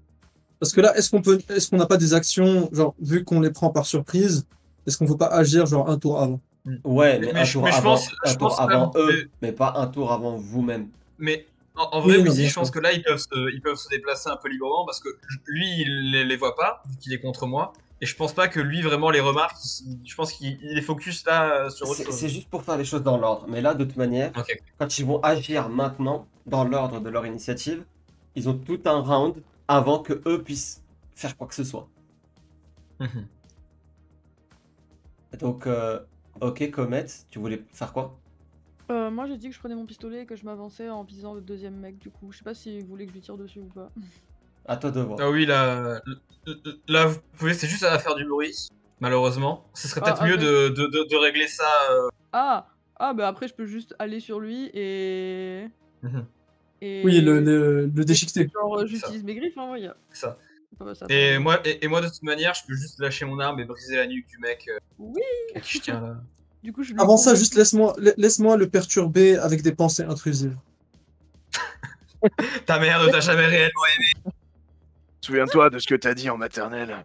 Speaker 3: Parce que là, est-ce qu'on n'a pas des actions, genre, vu qu'on les prend par surprise, est-ce qu'on ne peut pas agir, genre, un tour avant?
Speaker 1: Ouais, mais un tour
Speaker 5: je
Speaker 1: avant,
Speaker 5: pense,
Speaker 1: un
Speaker 5: je
Speaker 1: tour
Speaker 5: pense que là, vous
Speaker 1: avant
Speaker 5: pouvez...
Speaker 1: eux, mais pas un tour avant vous-même.
Speaker 5: Mais en vrai,
Speaker 3: Oui, non,
Speaker 5: Wheezy,
Speaker 3: bien
Speaker 5: je pense
Speaker 3: sûr.
Speaker 5: que là, ils peuvent se déplacer un peu librement parce que lui, il les voit pas, vu qu'il est contre moi. Et je pense pas que lui vraiment les remarque. Je pense qu'il est focus là sur autre chose.
Speaker 1: C'est juste pour faire les choses dans l'ordre. Mais là, de toute manière,
Speaker 5: Ok.
Speaker 1: quand ils vont agir maintenant, dans l'ordre de leur initiative, ils ont tout un round avant que eux puissent faire quoi que ce soit.
Speaker 5: Mhm.
Speaker 1: Donc, ok, Comet, tu voulais faire quoi?
Speaker 4: Moi, j'ai dit que je prenais mon pistolet et que je m'avançais en visant le deuxième mec, du coup. Je sais pas si vous voulez que je lui tire dessus ou pas.
Speaker 1: À toi de voir.
Speaker 5: Ah oui, là, vous pouvez, c'est juste à faire du bruit, malheureusement. Ce serait peut-être mieux
Speaker 4: avec-
Speaker 5: de régler ça.
Speaker 4: Ah! Ah, bah après, je peux juste aller sur lui et.
Speaker 5: Mhm.
Speaker 4: et...
Speaker 3: Oui, le déchiqueter.
Speaker 4: Genre,
Speaker 5: ça.
Speaker 4: j'utilise mes griffes, hein, ouais.
Speaker 5: C'est ça.
Speaker 4: Ça
Speaker 5: Et
Speaker 4: va.
Speaker 5: moi, de toute manière, je peux juste lâcher mon arme et briser la nuque du mec
Speaker 4: Oui!
Speaker 5: à qui je tiens là.
Speaker 4: Du coup, je lui
Speaker 3: Avant ça,
Speaker 4: cours
Speaker 3: juste
Speaker 4: dessus.
Speaker 3: laisse-moi le perturber avec des pensées intrusives.
Speaker 5: Ta mère ne t'a jamais réellement aimé.
Speaker 2: Souviens-toi de ce que t'as dit en maternelle.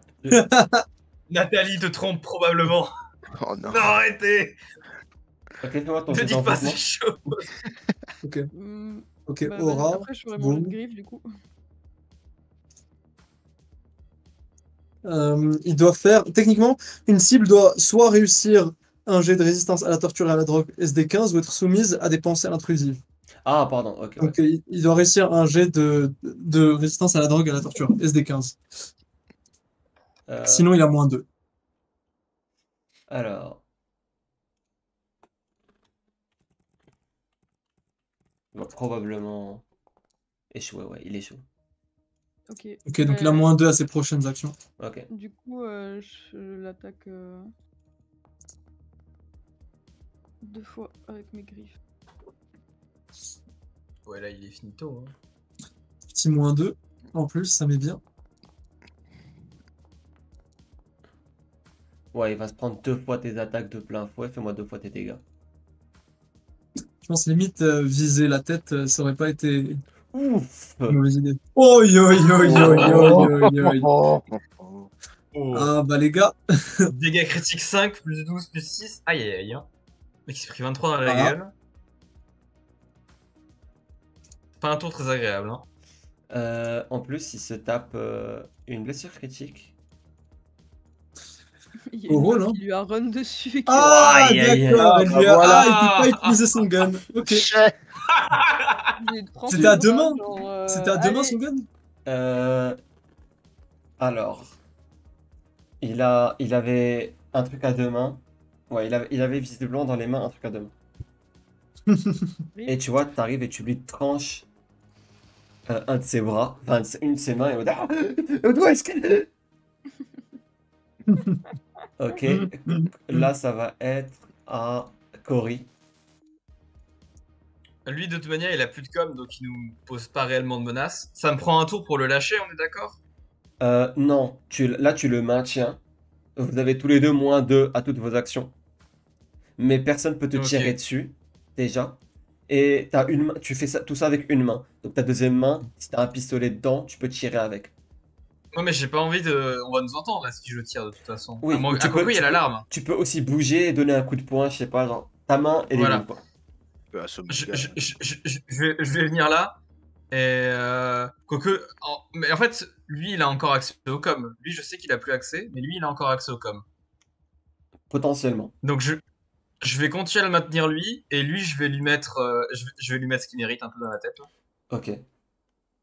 Speaker 5: Nathalie te trompe probablement.
Speaker 2: Oh non.
Speaker 5: Non, arrêtez.
Speaker 1: Ok, fais-moi ton
Speaker 5: Ne
Speaker 1: jet
Speaker 5: dites pas ces
Speaker 1: d'envoûtement.
Speaker 5: choses.
Speaker 3: Ok,
Speaker 4: Hmm,
Speaker 3: ok,
Speaker 4: bah, vas-y.
Speaker 3: aura.
Speaker 4: Après, je ferai mon jeu de
Speaker 3: boum.
Speaker 4: griffes, du coup.
Speaker 3: Il doit faire. Techniquement, une cible doit soit réussir un jet de résistance à la torture et à la drogue SD15 ou être soumise à des pensées intrusives.
Speaker 1: Ah, pardon, ok, ouais.
Speaker 3: Donc, il doit réussir un jet de résistance à la drogue et à la torture, SD15.
Speaker 1: Euh,
Speaker 3: Sinon, il a moins 2.
Speaker 1: alors. Il va probablement échouer, ouais, il échoue.
Speaker 3: Ok, donc il a moins 2 à ses prochaines actions.
Speaker 1: Ok.
Speaker 4: Du coup, je l'attaque. 2 fois avec mes griffes.
Speaker 5: Ouais, là, il est finito. Hein.
Speaker 3: Petit -2. En plus, ça met bien.
Speaker 1: Ouais, il va se prendre 2 fois tes attaques de plein fouet. Fais-moi 2 fois tes dégâts.
Speaker 3: Je pense limite viser la tête, ça aurait pas été
Speaker 1: Ouf!
Speaker 3: une mauvaise idée. Oi, oi, oi, oi, oi, oi, oi.
Speaker 5: Oh.
Speaker 3: Ah bah les gars,
Speaker 5: Dégâts critiques 5, plus 12, plus 6. Aïe aïe aïe. Hein. Le mec il s'est pris 23 dans la
Speaker 3: Ah.
Speaker 5: gueule. Pas un tour très agréable. Hein.
Speaker 1: En plus, il se tape une blessure critique.
Speaker 4: Il y a
Speaker 3: Au
Speaker 4: une
Speaker 3: rôle,
Speaker 4: meuf
Speaker 3: hein.
Speaker 4: qui lui a run dessus. Et qui...
Speaker 3: ah
Speaker 1: aïe, aïe, aïe.
Speaker 3: d'accord,
Speaker 2: Ah,
Speaker 3: elle
Speaker 2: bah
Speaker 3: lui a...
Speaker 2: voilà.
Speaker 3: il peut pas utiliser son gun. Ok,
Speaker 4: Il prend
Speaker 3: C'était
Speaker 4: son
Speaker 3: à
Speaker 4: bras,
Speaker 3: deux mains.
Speaker 4: genre,
Speaker 3: c'était à deux mains
Speaker 4: allez.
Speaker 3: son gun.
Speaker 1: Alors, il avait un truc à 2 mains. Ouais, il avait visiblement dans les mains un truc à 2 mains. Et tu vois, t'arrives et tu lui tranches un de ses bras, enfin une de ses mains, et on dit ah, d'où est-ce qu'elle est? Ok, là ça va être à Cory.
Speaker 5: Lui de toute manière il a plus de com donc il nous pose pas réellement de menaces. Ça me prend un tour pour le lâcher, on est d'accord?
Speaker 1: Non, là tu le maintiens. Vous avez tous les deux -2 à toutes vos actions. Mais personne peut te
Speaker 5: Ok.
Speaker 1: tirer dessus, déjà. Et t'as une main, tu fais tout ça avec une main. Donc ta deuxième main, si t'as un pistolet dedans, tu peux tirer avec.
Speaker 5: Ouais mais j'ai pas envie de... On va nous entendre là si je tire de toute façon.
Speaker 1: Oui,
Speaker 5: à moins...
Speaker 1: ou tu
Speaker 5: à quoi
Speaker 1: peux-
Speaker 5: il y a
Speaker 1: tu peux-
Speaker 5: l'alarme.
Speaker 1: Tu peux aussi bouger et donner un coup de poing, je sais pas, genre ta main et les
Speaker 5: Voilà.
Speaker 1: deux poings.
Speaker 2: Peu assommer
Speaker 5: Je,
Speaker 2: le gars.
Speaker 5: je vais venir là. Et quoique, mais en fait, lui il a encore accès au com. Lui je sais qu'il a plus accès, mais lui il a encore accès au com.
Speaker 1: Potentiellement.
Speaker 5: Donc je vais continuer à le maintenir lui, et lui je vais lui mettre, je vais lui mettre ce qu'il mérite un peu dans la tête. Là.
Speaker 1: Ok.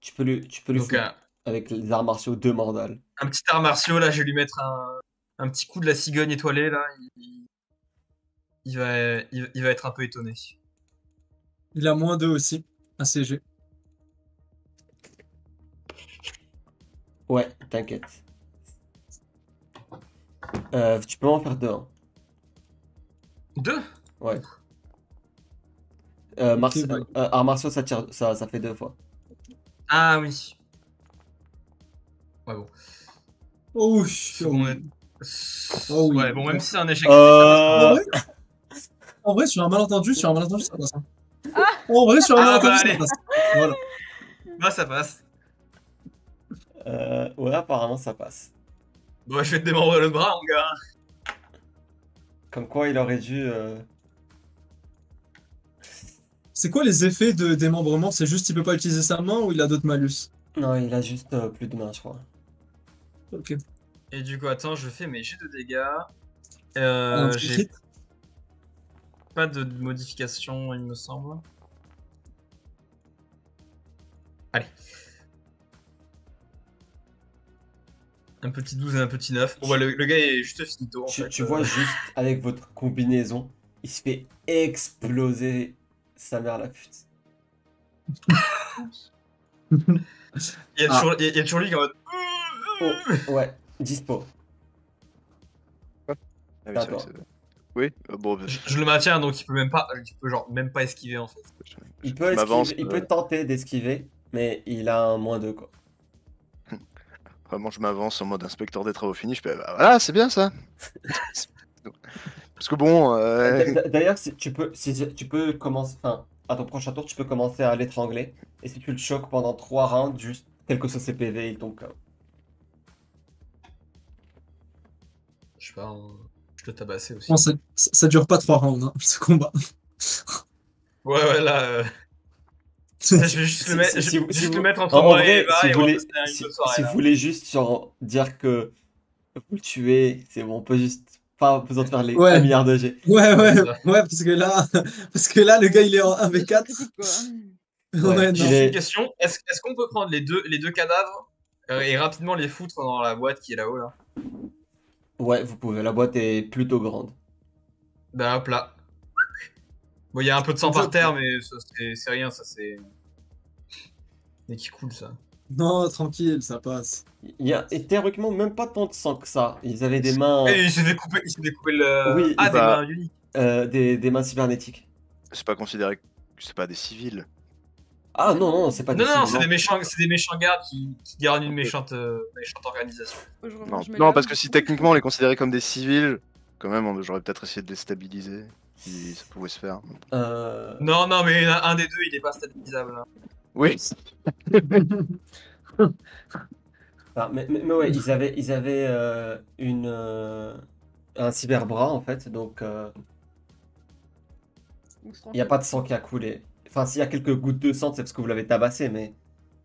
Speaker 1: Tu peux lui
Speaker 5: Donc
Speaker 1: foutre avec les arts martiaux 2 mandales.
Speaker 5: un petit art martiaux là, je vais lui mettre un petit coup de la cigogne étoilée là. Il va être un peu étonné.
Speaker 3: Il a -2 aussi, un CG.
Speaker 1: Ouais, t'inquiète. Tu peux en faire 2. Hein.
Speaker 5: 2
Speaker 1: Ouais.
Speaker 3: Ok, bah.
Speaker 1: Arts martiaux, ça fait 2 fois.
Speaker 5: Ah oui. Ouais bon.
Speaker 3: Oh, oui.
Speaker 5: Second net.
Speaker 3: Oh oui.
Speaker 5: Ouais bon même si c'est un échec.
Speaker 3: En vrai, en vrai, sur un malentendu, ça passe. Hein. En vrai, sur un
Speaker 5: Ah,
Speaker 3: malentendu,
Speaker 5: bah,
Speaker 3: ça
Speaker 5: allez.
Speaker 3: passe. Voilà.
Speaker 5: Bah ça passe.
Speaker 1: Ouais, apparemment ça passe.
Speaker 5: Bon je vais te démembrer le bras mon gars.
Speaker 1: Comme quoi il aurait dû...
Speaker 3: C'est quoi les effets de démembrement? C'est juste qu'il peut pas utiliser sa main ou il a d'autres malus?
Speaker 1: Non, il a juste plus de main, je crois.
Speaker 3: Ok.
Speaker 5: Et du coup attends, je fais mes jets de dégâts.
Speaker 3: Un petit
Speaker 5: J'ai
Speaker 3: crit.
Speaker 5: pas de modification il me semble. Allez. Un petit 12 et un petit 9. Bon bah le gars est juste finito en fait.
Speaker 1: Tu vois juste avec votre combinaison, il se fait exploser sa mère la pute.
Speaker 5: Il y a toujours lui qui est en mode...
Speaker 1: Oh, ouais, dispo.
Speaker 2: Ah oui, c'est vrai
Speaker 1: D'accord.
Speaker 2: que c'est- Oui, bon,
Speaker 5: Je le maintiens donc il peut genre même pas esquiver en fait.
Speaker 1: Il peut
Speaker 2: m'avance.
Speaker 1: il peut tenter d'esquiver, mais il a un -2 quoi.
Speaker 2: Vraiment, je m'avance en mode inspecteur des travaux finis. Je fais, bah voilà, c'est bien ça. Parce que bon,
Speaker 1: D'ailleurs, si tu peux commencer, enfin, à ton prochain tour, tu peux commencer à l'étrangler. Et si tu le choques pendant 3 rounds, juste quel que soit ses PV, il tombe KO.
Speaker 5: Je sais pas, je te tabassais aussi.
Speaker 3: Bon, ça dure pas 3 rounds, hein, ce combat.
Speaker 5: Ouais là... Je vais juste le mettre, le mettre entre
Speaker 1: en
Speaker 5: moi
Speaker 1: vrai,
Speaker 5: et Eva
Speaker 1: si
Speaker 5: et
Speaker 1: vous
Speaker 5: on va
Speaker 1: voulez,
Speaker 5: passer une
Speaker 1: si,
Speaker 5: bonne soirée
Speaker 1: si
Speaker 5: là.
Speaker 1: vous voulez juste genre dire que vous le tuez, c'est bon, on peut juste pas besoin de faire les
Speaker 3: Ouais.
Speaker 1: 1 milliard de G.
Speaker 3: Ouais,
Speaker 5: C'est ça.
Speaker 3: parce que là, le gars, il est en 1v4.
Speaker 4: Critique, quoi.
Speaker 1: Ouais,
Speaker 3: Ouais,
Speaker 1: il
Speaker 3: non.
Speaker 1: est-
Speaker 5: J'ai une question, est-ce qu'on peut prendre les deux cadavres et rapidement les foutre dans la boîte qui est là-haut là?
Speaker 1: Ouais, vous pouvez, la boîte est plutôt grande.
Speaker 5: Bah hop là. Bon, il y a un peu de sang par terre, mais ça, c'est rien, ça c'est... Mais qui coule ça.
Speaker 3: Non, tranquille, ça passe.
Speaker 1: Il y a et théoriquement même pas tant de sang que ça. Ils avaient des mains.
Speaker 5: Et il s'est découpé le...
Speaker 1: Oui,
Speaker 5: ah, des
Speaker 2: bah,
Speaker 5: mains uniques.
Speaker 1: des mains cybernétiques.
Speaker 2: C'est pas considéré. C'est pas des civils.
Speaker 1: Ah non, non, c'est pas
Speaker 5: Non,
Speaker 1: des
Speaker 5: non,
Speaker 1: civils,
Speaker 5: c'est des méchants gardes qui gardent une méchante organisation.
Speaker 2: Non,
Speaker 4: Je me
Speaker 2: non,
Speaker 4: lève,
Speaker 2: parce que si techniquement on les considérait comme des civils, quand même, j'aurais peut-être essayé de les stabiliser. Si ça pouvait se faire.
Speaker 5: Non, non, mais un des deux, il est pas stabilisable. Hein.
Speaker 2: Oui.
Speaker 1: Ah, mais ouais, ils avaient un cyberbras en fait, donc il n'y a pas de sang qui a coulé. Enfin, s'il y a quelques gouttes de sang, c'est parce que vous l'avez tabassé, mais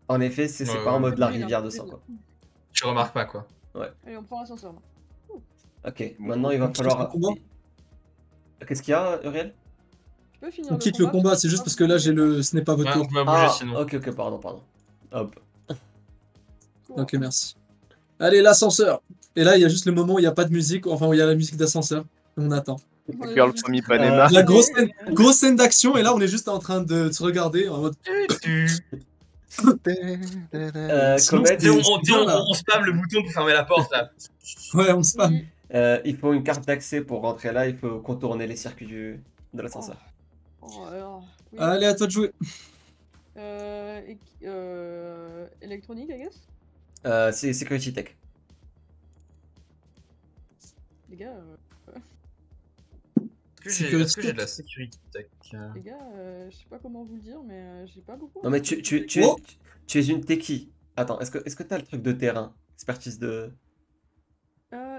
Speaker 1: en effet, c'est
Speaker 5: Ouais,
Speaker 1: pas en
Speaker 5: ouais.
Speaker 1: mode la rivière de sang, quoi.
Speaker 5: Tu remarques pas, quoi.
Speaker 4: Allez, on prend l'ascenseur. Là.
Speaker 1: Ok, maintenant il va
Speaker 3: On quitte
Speaker 1: falloir.
Speaker 3: le combat.
Speaker 1: Qu'est-ce qu'il y a, Uriel?
Speaker 4: Tu peux finir
Speaker 3: On quitte le combat, c'est juste parce que là, ce n'est pas votre
Speaker 5: Ouais, on
Speaker 3: tour.
Speaker 5: peut bouger
Speaker 1: Ah,
Speaker 5: sinon.
Speaker 1: ok, pardon. Hop.
Speaker 3: Ok, merci. Allez, l'ascenseur. Et là, il y a juste le moment où il n'y a pas de musique, enfin où il y a la musique d'ascenseur. On attend.
Speaker 2: Girl from Ipanema.
Speaker 3: La grosse scène d'action, et là, on est juste en train de se regarder en mode. Sinon,
Speaker 1: Comet,
Speaker 5: Tu sais, on,
Speaker 3: c'est
Speaker 5: on,
Speaker 3: bien, là.
Speaker 5: on spam le bouton pour fermer la porte là.
Speaker 3: Ouais, on spam.
Speaker 4: Oui.
Speaker 1: il faut une carte d'accès pour rentrer là, il faut contourner les circuits de l'ascenseur.
Speaker 4: Oh, alors, oui.
Speaker 3: Allez, à toi de jouer.
Speaker 4: Électronique, I guess.
Speaker 1: C'est Security Tech.
Speaker 4: Les gars,
Speaker 5: Est-ce que j'ai de la sécurité tech
Speaker 4: je sais pas comment vous le dire, mais j'ai pas beaucoup.
Speaker 1: Non mais
Speaker 3: Oh.
Speaker 1: tu es une techie. Attends, est-ce que t'as le truc de terrain? Expertise de...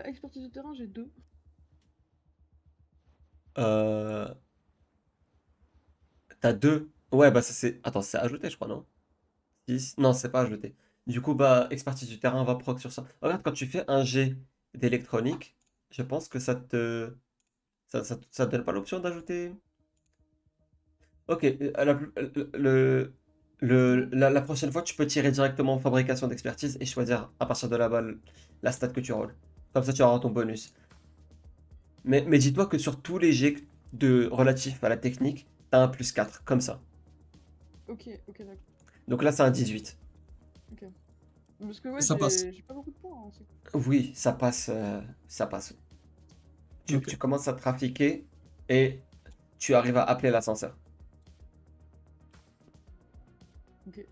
Speaker 4: Expertise de terrain, j'ai 2.
Speaker 1: Euh... T'as 2? Ouais, bah ça c'est... Attends, c'est ajouté je crois, non? 6? Non, c'est pas ajouté. Du coup, bah, expertise du terrain va proc sur ça. Regarde, quand tu fais un jet d'électronique, je pense que ça te... Ça te donne pas l'option d'ajouter... Ok, la prochaine fois, tu peux tirer directement en fabrication d'expertise et choisir à partir de là-bas la stat que tu roules. Comme ça, tu auras ton bonus. Mais dis-toi que sur tous les jets relatifs à la technique, t'as un plus 4, comme ça.
Speaker 4: Ok, d'accord.
Speaker 1: Donc là, c'est un 18.
Speaker 4: Parce que ouais,
Speaker 3: Ça passe.
Speaker 4: j'ai pas beaucoup de points. Hein,
Speaker 1: Oui, ça passe. Ça passe.
Speaker 3: Ok.
Speaker 1: Tu commences à trafiquer et tu arrives à appeler l'ascenseur.
Speaker 4: Ok.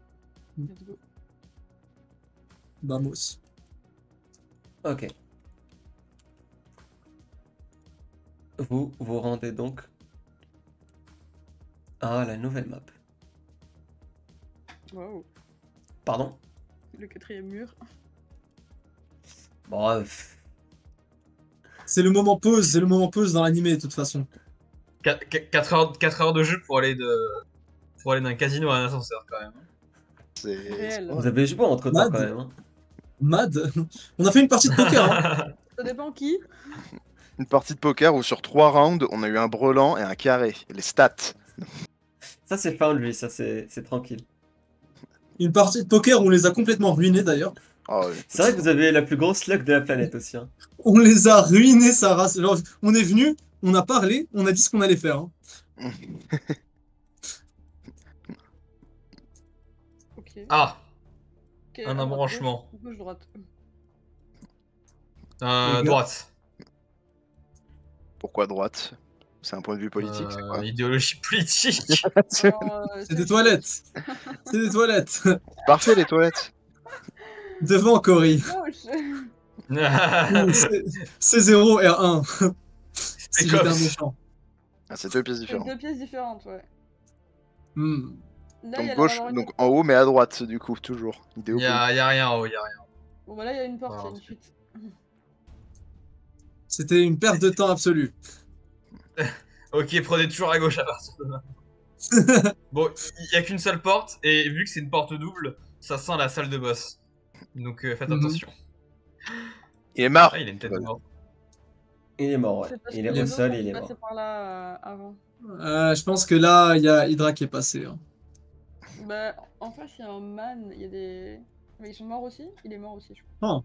Speaker 3: Mm.
Speaker 4: Let's go.
Speaker 3: Vamos.
Speaker 1: Ok. Vous vous rendez donc à la nouvelle map.
Speaker 4: Waouh.
Speaker 1: Pardon?
Speaker 4: Le 4ème mur.
Speaker 1: Bref.
Speaker 3: C'est le moment pause dans l'animé, de toute façon.
Speaker 5: 4 heures de jeu pour aller d'un casino à un ascenseur quand même.
Speaker 2: C'est
Speaker 4: Réel.
Speaker 1: Vous avez joué entre temps
Speaker 3: Mad.
Speaker 1: quand même. Hein.
Speaker 3: Mad. On a fait une partie de poker, hein.
Speaker 4: Ça dépend qui.
Speaker 2: une partie de poker où sur 3 rounds, on a eu un brelan et un carré. Les stats.
Speaker 1: Ça c'est fin lui, ça c'est tranquille.
Speaker 3: Une partie de poker où on les a complètement ruinés d'ailleurs.
Speaker 2: Oh, ouais.
Speaker 1: C'est vrai que vous avez la plus grosse luck de la planète aussi. Hein.
Speaker 3: On les a ruinés, sa race. Genre, on est venu, on a parlé, on a dit ce qu'on allait faire. Hein.
Speaker 4: Ok.
Speaker 5: Ah,
Speaker 4: Ok,
Speaker 5: un
Speaker 4: à
Speaker 5: embranchement.
Speaker 4: Gauche, droite.
Speaker 3: gars.
Speaker 5: Droite.
Speaker 2: Pourquoi droite? C'est un point de vue politique, c'est quoi?
Speaker 5: Idéologie politique.
Speaker 4: Alors,
Speaker 3: C'est des toilettes. C'est des toilettes.
Speaker 2: Parfait les toilettes.
Speaker 3: Devant Cory.
Speaker 4: Gauche.
Speaker 3: C0 R1. Si j'étais un
Speaker 5: Cops.
Speaker 3: méchant.
Speaker 2: Ah, c'est 2 pièces
Speaker 4: C'est
Speaker 2: différentes.
Speaker 4: 2 pièces différentes, ouais.
Speaker 3: Hmm.
Speaker 4: Là, il y
Speaker 2: Donc
Speaker 4: a
Speaker 2: gauche,
Speaker 4: alors,
Speaker 2: donc en haut mais à droite du coup, toujours. Idéo
Speaker 5: Y a rien en haut, y a rien.
Speaker 4: Bon, bah là, il y a une porte, il y a
Speaker 5: Alors,
Speaker 4: une fuite.
Speaker 3: C'était une perte de temps absolue.
Speaker 5: Ok, prenez toujours à gauche à partir de là. Bon, il y a qu'une seule porte, et vu que c'est une porte double, ça sent la salle de boss. Donc faites
Speaker 3: Mhm.
Speaker 5: attention.
Speaker 2: Il est marre.
Speaker 5: Ah, il a une tête de mort.
Speaker 1: Il est mort, ouais.
Speaker 4: C'est parce
Speaker 1: Il
Speaker 4: que
Speaker 1: est
Speaker 4: les
Speaker 1: au
Speaker 4: autres
Speaker 1: sol,
Speaker 4: sont
Speaker 1: il est
Speaker 4: passés
Speaker 1: mort.
Speaker 4: par là avant.
Speaker 3: Je pense que là, il y a Hydra qui est passé. Hein.
Speaker 4: Bah, en face, il y a un man, il y a des. Mais ils sont morts aussi? Il est mort aussi, je crois.
Speaker 3: Oh.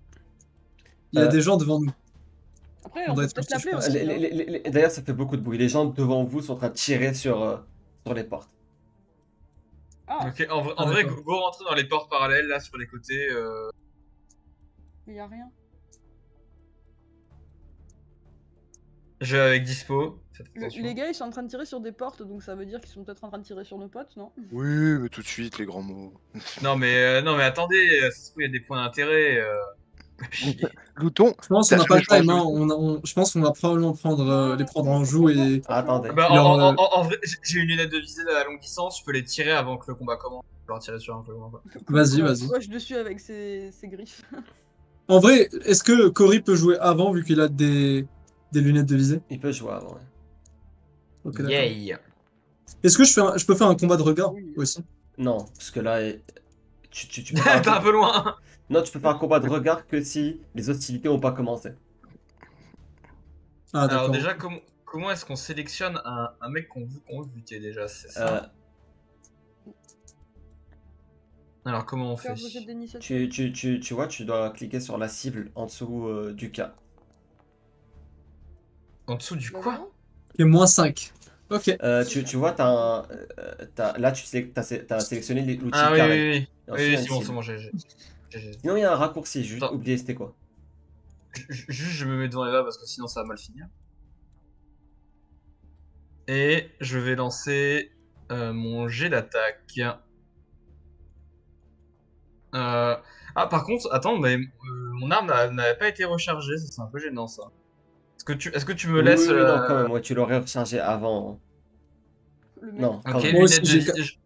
Speaker 3: Il y a
Speaker 1: Euh.
Speaker 3: des gens devant nous.
Speaker 4: Après,
Speaker 3: On
Speaker 4: on
Speaker 3: doit
Speaker 4: peut
Speaker 3: être
Speaker 4: peut-être
Speaker 3: fautif,
Speaker 4: l'appeler
Speaker 3: je pense.
Speaker 4: aussi. Hein.
Speaker 1: D'ailleurs, ça fait beaucoup de bruit. Les gens devant vous sont en train de tirer sur les portes.
Speaker 4: Ah,
Speaker 5: Ok, en vrai,
Speaker 3: d'accord.
Speaker 5: go rentrer dans les portes parallèles, là, sur les côtés.
Speaker 4: mais il y a rien.
Speaker 5: Je vais avec dispo. Faites attention.
Speaker 4: Les gars, ils sont en train de tirer sur des portes, donc ça veut dire qu'ils sont peut-être en train de tirer sur nos potes, non?
Speaker 2: Oui, mais tout de suite, les grands mots.
Speaker 5: Non mais attendez, ça se trouve il y a des points d'intérêt.
Speaker 2: Glouton,
Speaker 3: Je pense qu'on
Speaker 2: t'as
Speaker 3: n'a pas le
Speaker 2: jamais joué
Speaker 3: time,
Speaker 2: à
Speaker 3: hein.
Speaker 2: un jeu vidéo?
Speaker 3: Je pense qu'on va probablement les prendre en joue et
Speaker 1: Attendez.
Speaker 5: Bah,
Speaker 3: Alors,
Speaker 5: en vrai, j'ai une lunette de visée à longue distance, je peux les tirer avant que le combat commence. Je peux leur tirer sur un peu.
Speaker 3: vas-y, vas-y.
Speaker 4: Coche dessus avec ses griffes.
Speaker 3: En vrai, est-ce que Cory peut jouer avant vu qu'il a des lunettes de visée?
Speaker 1: Il peut jouer avant. Ouais.
Speaker 3: Ok, d'accord.
Speaker 5: Yay.
Speaker 3: Est-ce que je peux faire un combat de regard
Speaker 4: Oui.
Speaker 3: aussi?
Speaker 1: Non, parce que là, tu peux faire
Speaker 5: T'es un peu loin.
Speaker 1: Non, tu peux faire un combat de regard que si les hostilités n'ont pas commencé.
Speaker 3: Ah,
Speaker 5: Alors
Speaker 3: d'accord.
Speaker 5: déjà, comment est-ce qu'on sélectionne un mec qu'on veut buter déjà? C'est ça. Alors comment on fait?
Speaker 4: Faire rejet d'initiative.
Speaker 1: Tu vois, tu dois cliquer sur la cible en dessous du cas.
Speaker 5: En dessous du
Speaker 4: Bah,
Speaker 5: quoi?
Speaker 4: voilà.
Speaker 3: Ok, moins 5. Ok.
Speaker 1: Tu vois, là, t'as sélectionné l'outil
Speaker 5: Ah oui,
Speaker 1: carré.
Speaker 5: oui,
Speaker 1: Et
Speaker 5: oui.
Speaker 1: ensuite,
Speaker 5: Oui,
Speaker 1: il y a une
Speaker 5: c'est bon,
Speaker 1: cible.
Speaker 5: j'ai.
Speaker 1: Sinon, il y a un raccourci, juste
Speaker 5: Attends.
Speaker 1: oublié c'était quoi.
Speaker 5: Juste, je me mets devant Eva parce que sinon ça va mal finir. Et je vais lancer mon jet d'attaque. Ah, par contre, attends, mais mon arme n'avait pas été rechargée, ça, c'est un peu gênant ça. Est-ce que tu me laisses.
Speaker 1: Oui, non, quand même, ouais, tu l'aurais rechargé avant.
Speaker 4: Le mec.
Speaker 1: Non, quand
Speaker 5: Ok,
Speaker 1: même.
Speaker 3: Moi aussi,
Speaker 5: lunette de
Speaker 3: j'ai-
Speaker 5: visée.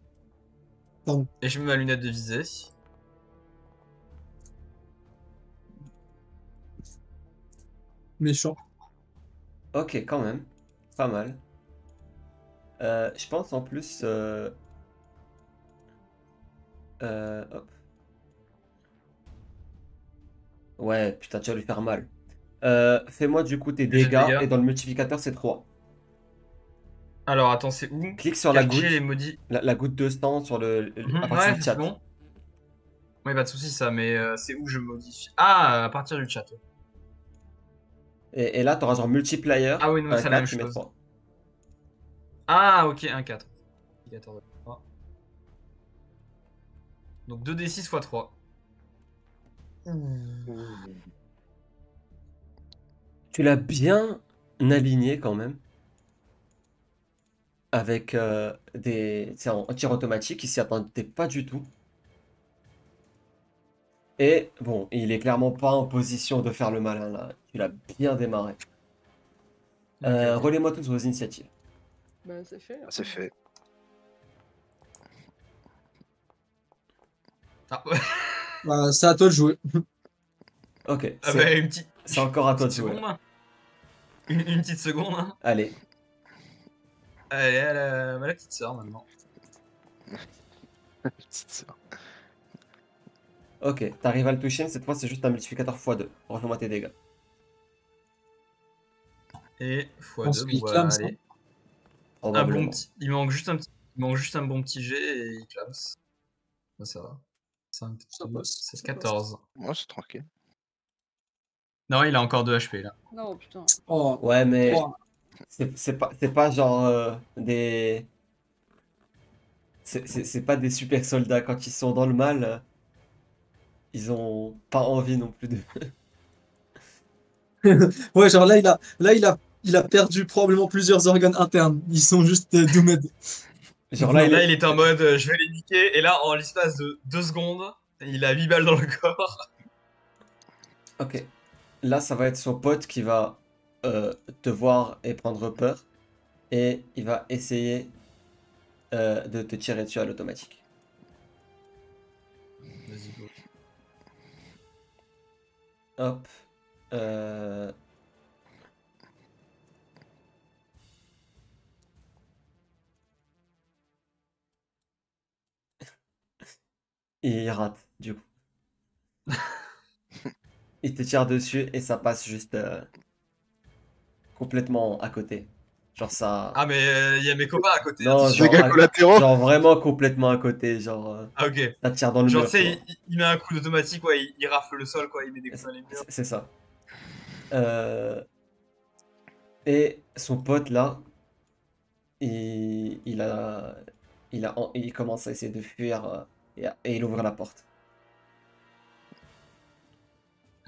Speaker 3: Pardon.
Speaker 5: Et je mets ma lunette de visée.
Speaker 3: Méchant.
Speaker 1: Ok, quand même. Pas mal. Je pense en plus. Hop. Ouais, putain, tu vas lui faire mal. Fais-moi du coup tes
Speaker 5: Jet de
Speaker 1: dégâts
Speaker 5: dégâts.
Speaker 1: et dans le multiplicateur c'est 3.
Speaker 5: Alors attends, c'est où?
Speaker 1: Clique sur la
Speaker 5: Quartier
Speaker 1: goutte,
Speaker 5: les maudits.
Speaker 1: la goutte de sang sur à partir
Speaker 5: Ouais,
Speaker 1: du
Speaker 5: c'est
Speaker 1: chat.
Speaker 5: bon. Ouais, pas de soucis ça, mais c'est où je modifie? Ah, à partir du chat.
Speaker 1: Et là, tu auras genre multiplier,
Speaker 5: Ah oui, non,
Speaker 1: un
Speaker 5: c'est la
Speaker 1: 4,
Speaker 5: même
Speaker 1: tu mets
Speaker 5: chose.
Speaker 1: 3.
Speaker 5: Ah, ok, 1-4. Donc 2d6 x 3.
Speaker 1: Tu l'as bien aligné quand même. Avec c'est en tir automatique, il s'y attendait pas du tout. Et bon, il est clairement pas en position de faire le malin là. Tu l'as bien démarré.
Speaker 5: Ok, ok.
Speaker 1: Relais-moi tous vos initiatives.
Speaker 4: Bah, c'est fait.
Speaker 2: C'est fait.
Speaker 5: Ah, ouais.
Speaker 3: Bah, c'est à toi de jouer.
Speaker 1: Ok,
Speaker 5: Ah bah, une petite.
Speaker 1: c'est encore à toi de
Speaker 5: petite
Speaker 1: jouer.
Speaker 5: seconde. Hein. Une petite seconde. Hein.
Speaker 1: Allez,
Speaker 5: Allez, à la petite sœur maintenant.
Speaker 2: Petite sœur.
Speaker 1: ok, t'arrives à le toucher, mais cette fois c'est juste un multiplicateur x2. Refais-moi tes dégâts.
Speaker 5: Et
Speaker 3: pense
Speaker 5: x2,
Speaker 3: qu'il
Speaker 5: bon bah
Speaker 3: clame, ça.
Speaker 5: allez. Un bon
Speaker 1: Probablement.
Speaker 5: petit. Il manque juste un bon petit jet et il clame. Bah, ça va. 5,
Speaker 3: Ça passe,
Speaker 5: 7,
Speaker 3: ça
Speaker 5: 14.
Speaker 2: Moi, c'est tranquille.
Speaker 5: Non, il a encore 2 HP là.
Speaker 4: Non, putain.
Speaker 3: Oh,
Speaker 1: Ouais, mais
Speaker 3: oh.
Speaker 1: c'est pas genre des. C'est pas des super soldats. Quand ils sont dans le mal, ils ont pas envie non plus de.
Speaker 3: Ouais, genre là, il a perdu probablement plusieurs organes internes. Ils sont juste doomed.
Speaker 1: Genre là,
Speaker 5: Là, il était en mode je vais les niquer. Et là, en l'espace de 2 secondes, il a 8 balles dans le corps.
Speaker 1: Ok. Là, ça va être son pote qui va te voir et prendre peur. Et il va essayer de te tirer dessus à l'automatique.
Speaker 5: Vas-y, go.
Speaker 1: Hop. Euh, Il rate, du coup. Il te tire dessus et ça passe juste complètement à côté. Genre ça.
Speaker 5: Ah, mais il y a mes copains à côté.
Speaker 1: Non,
Speaker 5: attention.
Speaker 2: Dégâts collatéraux.
Speaker 1: genre vraiment complètement à côté. Genre
Speaker 5: Ah, ok.
Speaker 1: ça tire dans le
Speaker 5: Genre,
Speaker 1: mur.
Speaker 5: tu sais,
Speaker 1: Tu vois.
Speaker 5: il met un coup d'automatique, ouais, il rafle le sol, quoi, il met des coups dans les murs.
Speaker 1: C'est ça. Et son pote là, il commence à essayer de fuir et il ouvre la porte.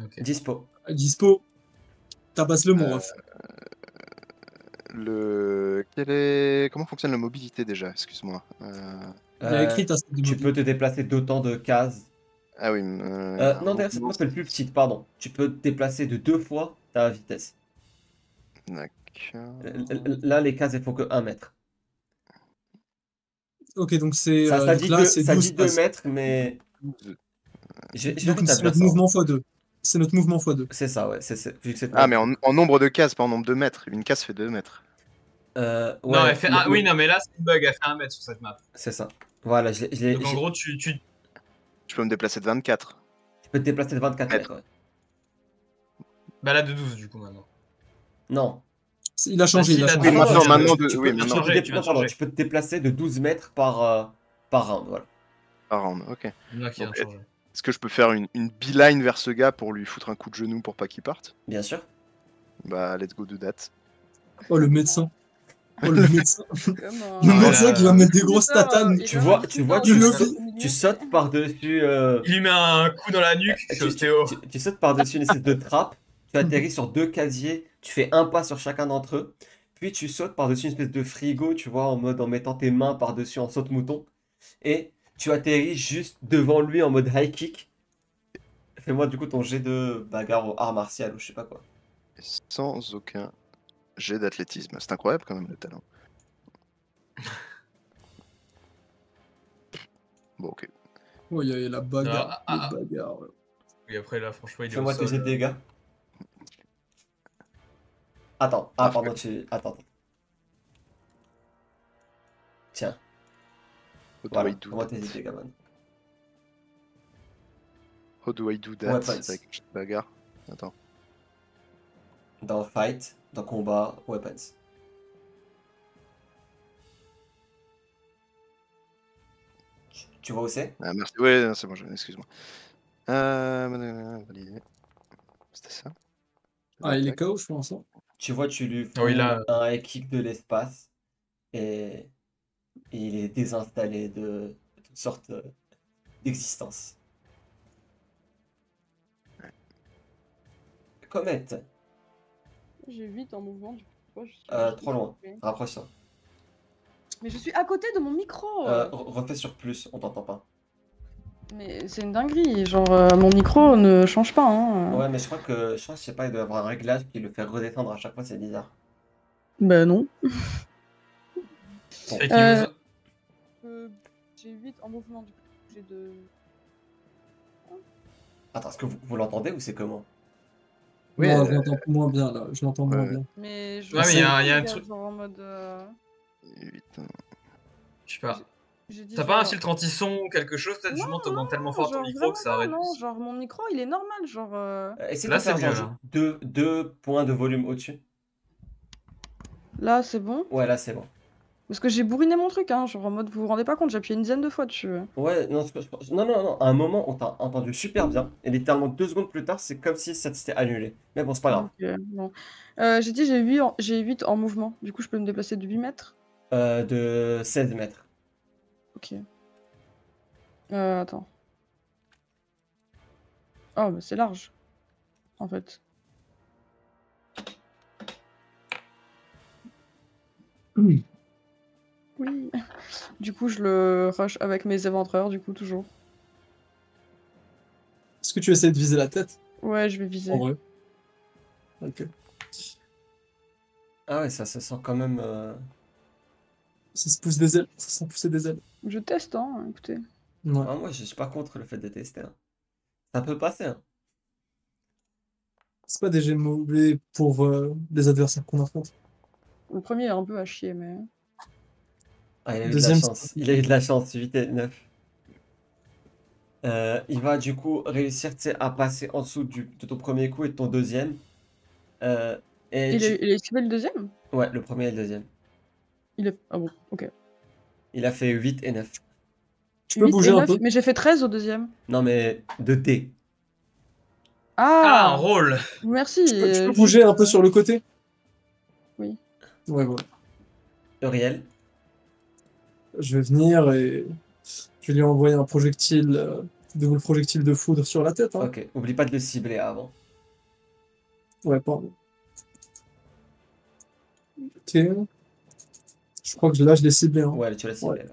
Speaker 5: Ok.
Speaker 1: Dispo.
Speaker 3: Dispo. Tabasse le mon ref.
Speaker 2: Comment fonctionne la mobilité déjà? Excuse-moi.
Speaker 3: Il y a écrit ta stade de
Speaker 1: Tu
Speaker 3: mobilité.
Speaker 1: peux te déplacer d'autant de cases.
Speaker 2: Ah oui.
Speaker 1: Non, d'ailleurs, cette map est plus petite, pardon. Tu peux te déplacer de 2 fois ta vitesse.
Speaker 2: D'accord.
Speaker 1: Là, les cases, elles font que 1 mètre.
Speaker 3: Ok, donc c'est
Speaker 1: Ça
Speaker 3: donc
Speaker 1: dit
Speaker 3: là,
Speaker 1: 2,
Speaker 3: c'est
Speaker 1: ça
Speaker 3: 12
Speaker 1: dit 2
Speaker 3: passes.
Speaker 1: mètres, mais je vais
Speaker 3: Donc c'est
Speaker 1: rétablir
Speaker 3: notre
Speaker 1: ça.
Speaker 3: mouvement x2. C'est notre mouvement x2.
Speaker 1: C'est ça, ouais. Vu que c'est
Speaker 2: Ah, mais en nombre de cases, pas en nombre de mètres. Une case fait 2 mètres.
Speaker 1: ouais,
Speaker 5: Non, elle fait oui, non, mais là, c'est une bug, elle fait 1 mètre sur cette map.
Speaker 1: c'est ça. Voilà,
Speaker 5: Donc en gros,
Speaker 2: Je peux me déplacer de 24.
Speaker 1: tu peux te déplacer de 24
Speaker 2: Mètres.
Speaker 1: mètres, ouais.
Speaker 5: Bah là, de 12 du coup maintenant.
Speaker 1: Non.
Speaker 3: Il a changé,
Speaker 5: si,
Speaker 3: il a
Speaker 5: là,
Speaker 3: changé.
Speaker 2: Oui,
Speaker 1: Ah, non,
Speaker 2: maintenant,
Speaker 1: tu
Speaker 2: oui,
Speaker 1: peux-
Speaker 2: maintenant.
Speaker 5: changer, tu viens de
Speaker 1: non, pardon,
Speaker 5: changer.
Speaker 1: tu peux te déplacer de 12 mètres par round, voilà.
Speaker 2: Par round, ok.
Speaker 5: Là qui vient de
Speaker 2: Donc,
Speaker 5: changer.
Speaker 2: Est-ce que je peux faire une beeline vers ce gars pour lui foutre un coup de genou pour pas qu'il parte?
Speaker 1: Bien sûr.
Speaker 2: Bah, let's go do that.
Speaker 3: Oh, le médecin. Oh, le médecin.
Speaker 4: Comme un-
Speaker 3: Le
Speaker 5: Ouais,
Speaker 3: médecin
Speaker 5: là,
Speaker 3: qui va mettre des grosses
Speaker 4: Twitter,
Speaker 3: tatanes.
Speaker 4: et
Speaker 1: Tu
Speaker 4: comme
Speaker 1: vois,
Speaker 4: un
Speaker 1: tu vois,
Speaker 4: Twitter,
Speaker 3: tu
Speaker 4: au
Speaker 3: le-
Speaker 4: milieu.
Speaker 1: Tu sautes par-dessus.
Speaker 5: Il lui met un coup dans la nuque, je suis ostéo.
Speaker 1: Tu sautes par-dessus une espèce de trappe, tu atterris sur 2 casiers, tu fais un pas sur chacun d'entre eux, puis tu sautes par-dessus une espèce de frigo, tu vois, en mettant tes mains par-dessus en saute-mouton, et tu atterris juste devant lui en mode high kick. Fais-moi du coup ton jet de bagarre au art martial ou je sais pas quoi.
Speaker 2: Sans aucun jet d'athlétisme. C'est incroyable quand même le talent. Bon, ok.
Speaker 3: Oh, il y a la bagarre.
Speaker 5: Ah,
Speaker 3: La bagarre. Ouais.
Speaker 5: Et après là, franchement, il est au
Speaker 1: Fais-moi tes jets
Speaker 5: sol.
Speaker 1: de dégâts. Attends,
Speaker 2: Parfait.
Speaker 1: pardon, Attends. Tiens,
Speaker 2: How do
Speaker 1: voilà,
Speaker 2: I do
Speaker 1: fais-moi tes
Speaker 2: that?
Speaker 1: jets de dégâts, man.
Speaker 2: How do I do that?
Speaker 1: Weapons.
Speaker 2: Avec une bagarre. Attends.
Speaker 1: Dans fight, dans combat, weapons. Tu vois où c'est?
Speaker 2: Ah, merci. Ouais, non, c'est bon, excuse-moi. Validé. C'était ça?
Speaker 3: Ah, il est KO, je pense. Hein.
Speaker 1: Tu vois, tu lui fous
Speaker 5: Ah oui, là.
Speaker 1: un high kick de l'espace et il est désinstallé de toutes sortes d'existences. Comet,
Speaker 4: J'ai 8 en mouvement, du coup. Pourquoi je suis-
Speaker 1: trop loin, rapproche-toi.
Speaker 4: Mais je suis à côté de mon micro.
Speaker 1: Refais sur plus, on t'entend pas.
Speaker 4: Mais c'est une dinguerie. Genre, mon micro ne change pas. Hein.
Speaker 1: Ouais, mais je crois, je sais pas, il doit y avoir un réglage qui le fait redescendre à chaque fois, c'est bizarre.
Speaker 4: Bah non.
Speaker 5: Fake news.
Speaker 4: J'ai 8 en mouvement, du coup. J'ai de.
Speaker 1: Attends, est-ce que vous l'entendez ou c'est comment?
Speaker 2: Oui,
Speaker 3: Non, je l'entends moins bien, là. Je l'entends moins
Speaker 2: ouais.
Speaker 3: bien.
Speaker 4: Mais je.
Speaker 5: Ouais, mais il y a un
Speaker 4: regarde,
Speaker 5: truc-
Speaker 4: Genre en mode.
Speaker 2: 8,
Speaker 5: Je sais pas.
Speaker 4: J'ai dit
Speaker 5: T'as pas un filtre anti-son ou quelque chose? Peut-être justement, t'augmentes tellement fort ton
Speaker 4: genre,
Speaker 5: micro
Speaker 4: vraiment
Speaker 5: que ça
Speaker 4: pas,
Speaker 5: réduit.
Speaker 4: non, genre mon micro il est normal, genre.
Speaker 1: Essaye
Speaker 5: Là,
Speaker 1: de faire
Speaker 5: c'est mieux,
Speaker 1: genre
Speaker 5: là.
Speaker 1: deux points de volume au-dessus.
Speaker 4: Là c'est bon.
Speaker 1: Ouais, là c'est bon.
Speaker 4: Parce que j'ai bourriné mon truc, hein, genre en mode vous vous rendez pas compte, j'ai appuyé une dizaine de fois dessus.
Speaker 1: Ouais, non, non, à un moment on t'a entendu super bien, et littéralement 2 secondes plus tard, c'est comme si ça s'était annulé. Mais bon, c'est pas grave.
Speaker 4: Ok, bon. J'ai dit j'ai 8 en mouvement, du coup je peux me déplacer de 8 mètres.
Speaker 1: De 16 mètres.
Speaker 4: Ok. Attends. Oh, bah c'est large, en fait. Oui. Du coup, je le rush avec mes éventreurs, du coup, toujours.
Speaker 3: Est-ce que tu essaies de viser la tête?
Speaker 4: Ouais, je vais viser.
Speaker 3: En vrai. Ok.
Speaker 1: Ah ouais, ça se sent quand même.
Speaker 3: Ça se pousse des ailes. Ça sent pousser des ailes.
Speaker 4: Je teste, hein, écoutez.
Speaker 3: Ouais.
Speaker 1: Ah, moi, je suis pas contre le fait de tester. Hein. Ça peut passer. Hein.
Speaker 3: C'est pas des jets mauvais pour les adversaires qu'on affronte.
Speaker 4: Le premier est un peu à chier, mais.
Speaker 1: Ah, il a eu
Speaker 3: Deuxième,
Speaker 1: de la chance. Il a eu de la chance, 8 et 9. Il va du coup réussir à passer en dessous de ton premier coup et de ton deuxième. Et
Speaker 4: Il a esquivé le deuxième?
Speaker 1: Ouais, le premier et le deuxième.
Speaker 4: Ah bon, ok.
Speaker 1: Il a fait 8 et 9.
Speaker 3: Tu peux
Speaker 4: 8
Speaker 3: bouger
Speaker 4: et
Speaker 3: un
Speaker 4: 9,
Speaker 3: peu?
Speaker 4: mais j'ai fait 13 au deuxième.
Speaker 1: Non, mais de dés.
Speaker 5: Ah, un
Speaker 4: Ah,
Speaker 5: rôle.
Speaker 4: merci.
Speaker 3: Tu peux
Speaker 4: juste,
Speaker 3: bouger un peu sur le côté?
Speaker 4: Oui.
Speaker 3: Ouais, voilà.
Speaker 1: Uriel.
Speaker 3: Je vais venir et je vais lui envoyer un projectile, double projectile de foudre sur la tête. Hein.
Speaker 1: Ok, oublie pas de le cibler avant.
Speaker 3: Ouais, pardon. Ok. Je crois que là, je l'ai ciblé. Hein.
Speaker 1: Ouais, tu l'as ciblé là.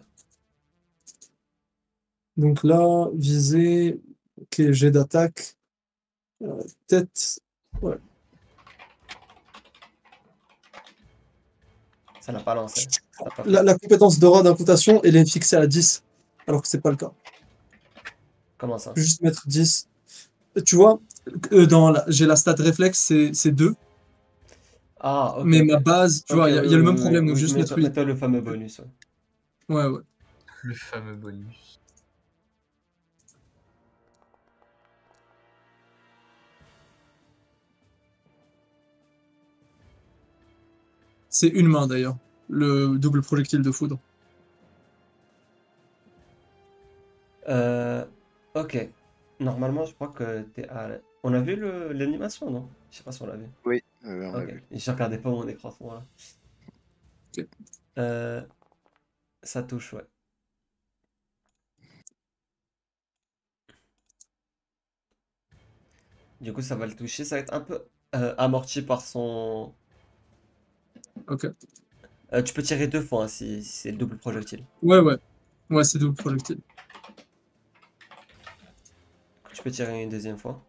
Speaker 3: Donc là, viser. Ok, jet d'attaque. Tête. Ouais.
Speaker 1: Ça l'a pas lancé. Ça l'a pas fait.
Speaker 3: La compétence d'aura d'incantation, elle est fixée à 10. Alors que c'est pas le cas.
Speaker 1: Comment ça?
Speaker 3: Je peux juste mettre 10. Tu vois, j'ai la stat réflexe, c'est 2.
Speaker 1: Ah, ok.
Speaker 3: Mais
Speaker 1: ok.
Speaker 3: ma base, tu
Speaker 1: Ok,
Speaker 3: vois, il y a le même
Speaker 1: oui,
Speaker 3: problème. Donc
Speaker 1: oui,
Speaker 3: juste mettre 8.
Speaker 1: mets-toi le fameux bonus. Ouais.
Speaker 3: Ouais.
Speaker 5: Le fameux bonus.
Speaker 3: C'est une main d'ailleurs. Le double projectile de foudre.
Speaker 1: Ok. Normalement, je crois que t'es à... On a vu l'animation, non? Je sais pas si on l'a vu.
Speaker 2: Oui, on l'a
Speaker 1: Ok.
Speaker 2: vu.
Speaker 1: Je regardais pas mon écran à ce moment-là.
Speaker 3: Ok.
Speaker 1: Ça touche, ouais. Du coup, ça va le toucher. Ça va être un peu amorti par son...
Speaker 3: Ok.
Speaker 1: Tu peux tirer 2 fois hein, si c'est le double projectile.
Speaker 3: Ouais. Ouais, c'est double projectile.
Speaker 1: Tu peux tirer une deuxième fois.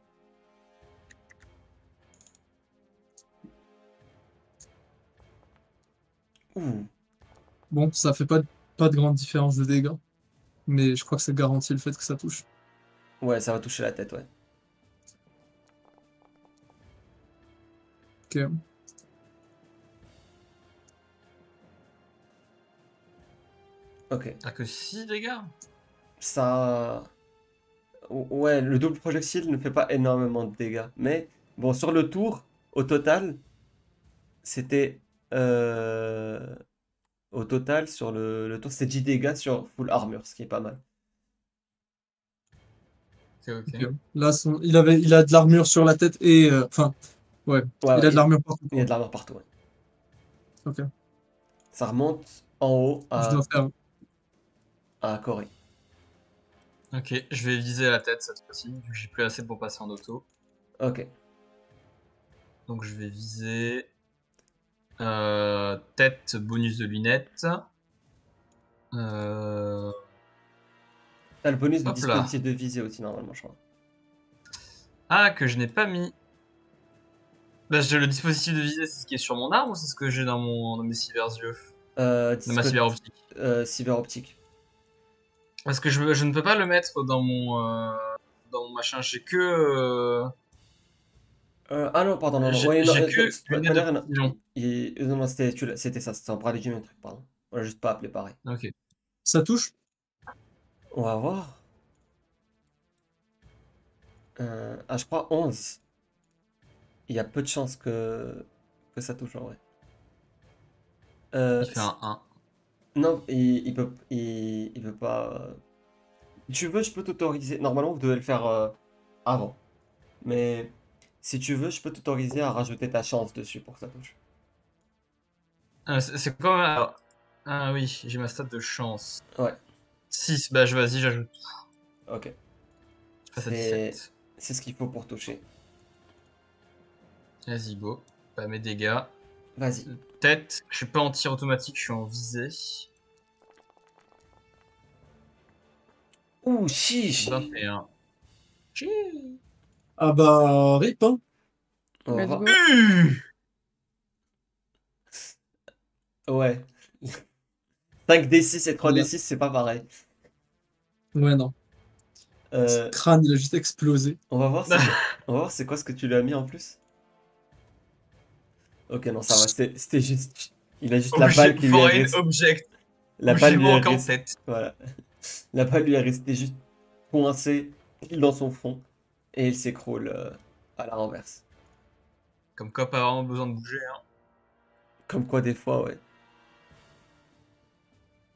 Speaker 1: Ouh.
Speaker 3: Bon, ça fait pas de grande différence de dégâts. Mais je crois que ça garantit le fait que ça touche.
Speaker 1: Ouais, ça va toucher la tête, ouais.
Speaker 3: Ok.
Speaker 1: Ok.
Speaker 5: T'as que 6 dégâts?
Speaker 1: Ça... Ouais, le double projectile ne fait pas énormément de dégâts. Mais bon, sur le tour, au total, c'était... Au total, sur le tour, c'est 10 dégâts sur full armor, ce qui est pas mal.
Speaker 5: Ok.
Speaker 3: Ok. Là, il a de l'armure sur la tête et. Enfin, ouais.
Speaker 1: Ouais,
Speaker 3: Il a de l'armure partout.
Speaker 1: il y a de l'armor partout, ouais.
Speaker 3: Ok.
Speaker 1: Ça remonte en haut
Speaker 3: Je dois faire.
Speaker 1: à Corée.
Speaker 5: Ok, je vais viser la tête cette fois-ci, vu que j'ai plus assez pour passer en auto.
Speaker 1: Ok.
Speaker 5: Donc je vais viser tête, bonus de lunettes.
Speaker 1: T'as le bonus de
Speaker 5: Hop là.
Speaker 1: dispositif de visée aussi, normalement, je crois.
Speaker 5: Ah, que je n'ai pas mis. Bah, j'ai le dispositif de visée, c'est ce qui est sur mon arme ou c'est ce que j'ai dans mes cyber-yeux? Dans ma cyber-optique.
Speaker 1: Cyber-optique.
Speaker 5: Parce que je ne peux pas le mettre dans mon machin, j'ai que...
Speaker 1: Ah non, pardon, non, non. Ouais, non,
Speaker 5: j'ai que
Speaker 1: de toute
Speaker 5: lunettes de
Speaker 1: manière,
Speaker 5: précision.
Speaker 1: non, c'était ça, c'était en bras léger, un truc, pardon. On l'a juste pas appelé pareil.
Speaker 5: Ok.
Speaker 3: Ça touche?
Speaker 1: On va voir. Je crois 11. Il y a peu de chances que ça touche en vrai.
Speaker 5: Il fait un 1.
Speaker 1: Non, il peut pas. Si tu veux, je peux t'autoriser. Normalement, vous devez le faire avant. Mais si tu veux, je peux t'autoriser à rajouter ta chance dessus pour que ça touche.
Speaker 5: C'est quand même... alors- Ah oui, j'ai ma stat de chance.
Speaker 1: Ouais,
Speaker 5: 6, bah vas-y, j'ajoute.
Speaker 1: ok.
Speaker 5: Je passe à
Speaker 1: C'est
Speaker 5: 17.
Speaker 1: c'est ce qu'il faut pour toucher.
Speaker 5: Vas-y, go. Pas mes dégâts.
Speaker 1: Vas-y.
Speaker 5: Tête, je suis pas en tir automatique, je suis en visée.
Speaker 1: Ouh, chiche!
Speaker 5: 21.
Speaker 3: Ah bah, rip, hein.
Speaker 1: On va
Speaker 4: Let's
Speaker 1: voir.
Speaker 4: go.
Speaker 1: Ouais. 5d6 et 3d6,
Speaker 3: Voilà.
Speaker 1: c'est pas pareil.
Speaker 3: Ouais, non.
Speaker 1: Euh,
Speaker 3: Ce crâne, il a juste explosé.
Speaker 1: on va voir on va voir c'est quoi ce que tu lui as mis en plus. Ok, non, ça va. C'était juste. Il a juste la balle qui lui est
Speaker 5: Foreign
Speaker 1: restée.
Speaker 5: object.
Speaker 1: La
Speaker 5: J'ai
Speaker 1: balle lui est
Speaker 5: manque en
Speaker 1: restée.
Speaker 5: tête.
Speaker 1: Voilà. La balle lui est restée juste coincée pile dans son front. Et il s'écroule à la renverse.
Speaker 5: Comme quoi, pas vraiment besoin de bouger. Hein.
Speaker 1: Comme quoi, des fois, ouais.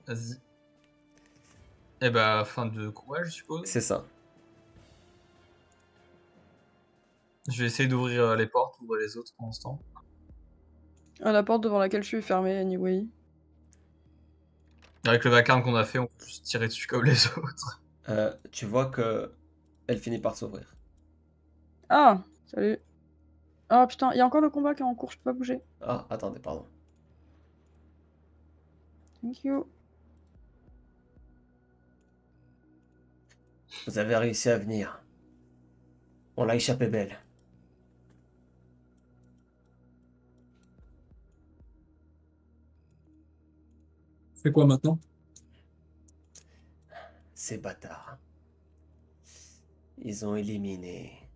Speaker 5: Vas-y. Et bah, fin de combat, je suppose.
Speaker 1: C'est ça.
Speaker 5: Je vais essayer d'ouvrir les portes, ouvrir les autres pour l'instant.
Speaker 4: La porte devant laquelle je suis est fermée, anyway.
Speaker 5: Avec le vacarme qu'on a fait, on peut juste tirer dessus comme les autres.
Speaker 1: Tu vois que elle finit par s'ouvrir.
Speaker 4: Ah, salut. Ah putain, il y a encore le combat qui est en cours, je peux pas bouger.
Speaker 1: Ah, attendez, pardon.
Speaker 4: Thank you.
Speaker 1: Vous avez réussi à venir. On l'a échappé belle.
Speaker 3: Fais quoi maintenant?
Speaker 1: Ces bâtards. Ils ont éliminé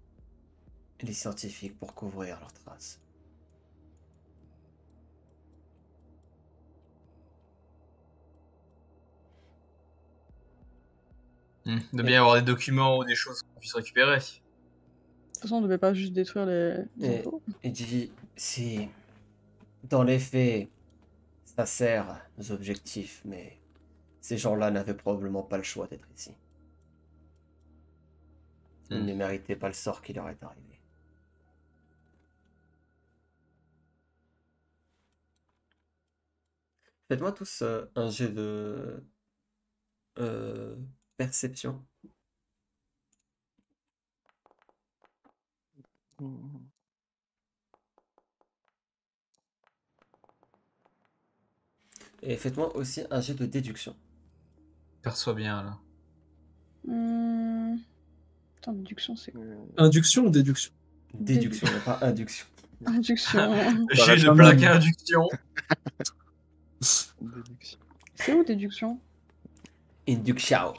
Speaker 1: les scientifiques pour couvrir leurs traces.
Speaker 5: De bien avoir des documents ou des choses qu'on puisse récupérer.
Speaker 4: De toute façon, on devait pas juste détruire les
Speaker 1: Et
Speaker 4: infos.
Speaker 1: il dit, si dans les faits, ça sert aux objectifs, mais ces gens-là n'avaient probablement pas le choix d'être ici. Ils ne méritaient pas le sort qui leur est arrivé. Faites-moi tous un jet de perception. Et faites-moi aussi un jet de déduction.
Speaker 5: Perçois bien là.
Speaker 4: Attends, déduction, c'est quoi?
Speaker 3: Induction ou déduction?
Speaker 1: Déduction, mais pas induction.
Speaker 4: Induction.
Speaker 5: J'ai de
Speaker 3: quand
Speaker 5: plaque
Speaker 3: même.
Speaker 5: induction.
Speaker 2: Déduction.
Speaker 4: C'est où déduction?
Speaker 1: Induction.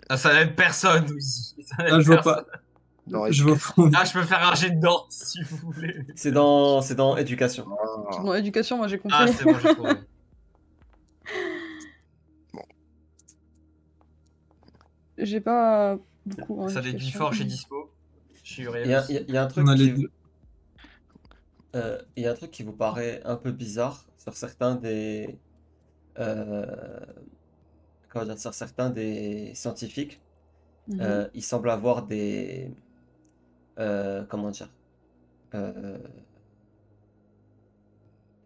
Speaker 5: Ah, ça n'aide personne aussi. Ça n'aide
Speaker 3: Ah, je vois
Speaker 5: personne.
Speaker 3: pas.
Speaker 2: Non,
Speaker 3: Je vois pas.
Speaker 5: Ah, je peux faire un jet de danse si vous voulez.
Speaker 1: C'est dans éducation.
Speaker 2: Ah,
Speaker 4: Dans éducation, moi j'ai compris.
Speaker 5: Ah, c'est bon, j'ai trouvé.
Speaker 4: J'ai pas beaucoup. en
Speaker 5: Ça déduit
Speaker 4: éducation.
Speaker 5: fort chez Dispo. Chez
Speaker 1: Il y a,
Speaker 5: Uriel.
Speaker 1: il y a un truc
Speaker 3: On a les
Speaker 1: qui,
Speaker 3: deux.
Speaker 1: il y a un truc qui vous paraît un peu bizarre sur certains des comment dire, sur certains des scientifiques.
Speaker 4: Mhm.
Speaker 1: Il semble avoir des comment dire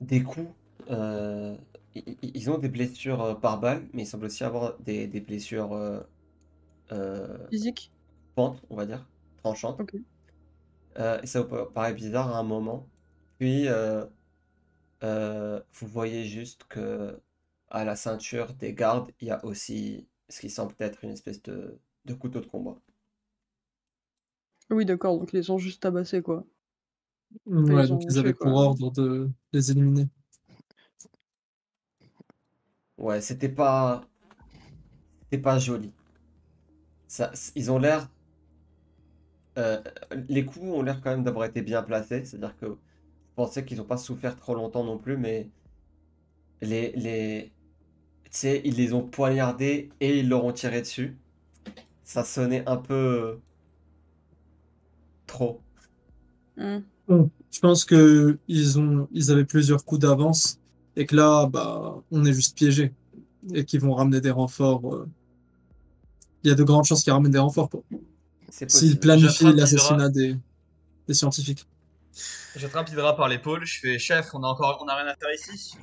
Speaker 1: des coups. Ils ont des blessures par balle, mais il semble aussi avoir des blessures
Speaker 4: Physique.
Speaker 1: pentes, on va dire, tranchantes.
Speaker 4: Ok.
Speaker 1: Et ça vous paraît bizarre à un moment. Puis vous voyez juste que à la ceinture des gardes, il y a aussi ce qui semble être une espèce de couteau de combat.
Speaker 4: Oui, d'accord, donc ils les ont juste tabassés, quoi.
Speaker 3: Ouais,
Speaker 4: ils
Speaker 3: donc
Speaker 4: ont
Speaker 3: ils avaient
Speaker 4: tué, quoi.
Speaker 3: pour ordre de les éliminer.
Speaker 1: Ouais, c'était pas joli. Ils ont l'air les coups ont l'air quand même d'avoir été bien placés, c'est-à-dire que vous pensez qu'ils n'ont pas souffert trop longtemps non plus, mais tu sais, ils les ont poignardés et ils leur ont tiré dessus. Ça sonnait un peu trop.
Speaker 3: Bon, je pense que ils avaient plusieurs coups d'avance et que là, bah, on est juste piégé et qu'ils vont ramener des renforts. Il y a de grandes chances qu'ils ramènent des renforts
Speaker 1: C'est
Speaker 3: s'ils
Speaker 1: possible.
Speaker 3: planifient
Speaker 5: J'attrape
Speaker 3: l'assassinat des scientifiques.
Speaker 5: J'attrape Hydra par l'épaule. Je fais chef, on a rien à faire ici.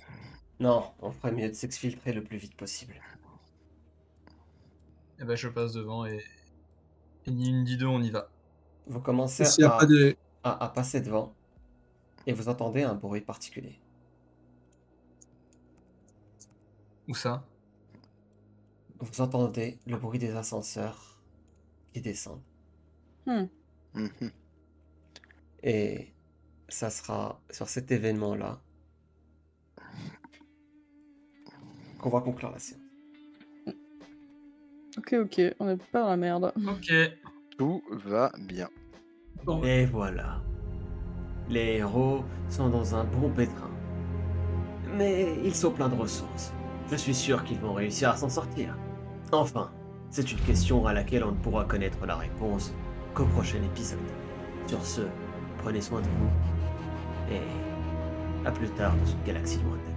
Speaker 1: Non, on ferait mieux de s'exfiltrer le plus vite possible.
Speaker 5: Et ben, je passe devant et ni une ni deux, on y va.
Speaker 1: Vous commencez
Speaker 3: S'il n'y a pas de...
Speaker 1: à passer devant et vous entendez un bruit particulier.
Speaker 5: Où ça?
Speaker 1: Vous entendez le bruit des ascenseurs qui descendent.
Speaker 2: mhm.
Speaker 1: Et ça sera sur cet événement-là qu'on va conclure la séance.
Speaker 4: Ok, on est pas dans la merde.
Speaker 5: Ok.
Speaker 2: Tout va bien.
Speaker 3: Bon,
Speaker 1: Et voilà. Les héros sont dans un bon pétrin. Mais ils sont pleins de ressources. Je suis sûr qu'ils vont réussir à s'en sortir. Enfin, c'est une question à laquelle on ne pourra connaître la réponse qu'au prochain épisode. Sur ce, prenez soin de vous et à plus tard dans une galaxie lointaine.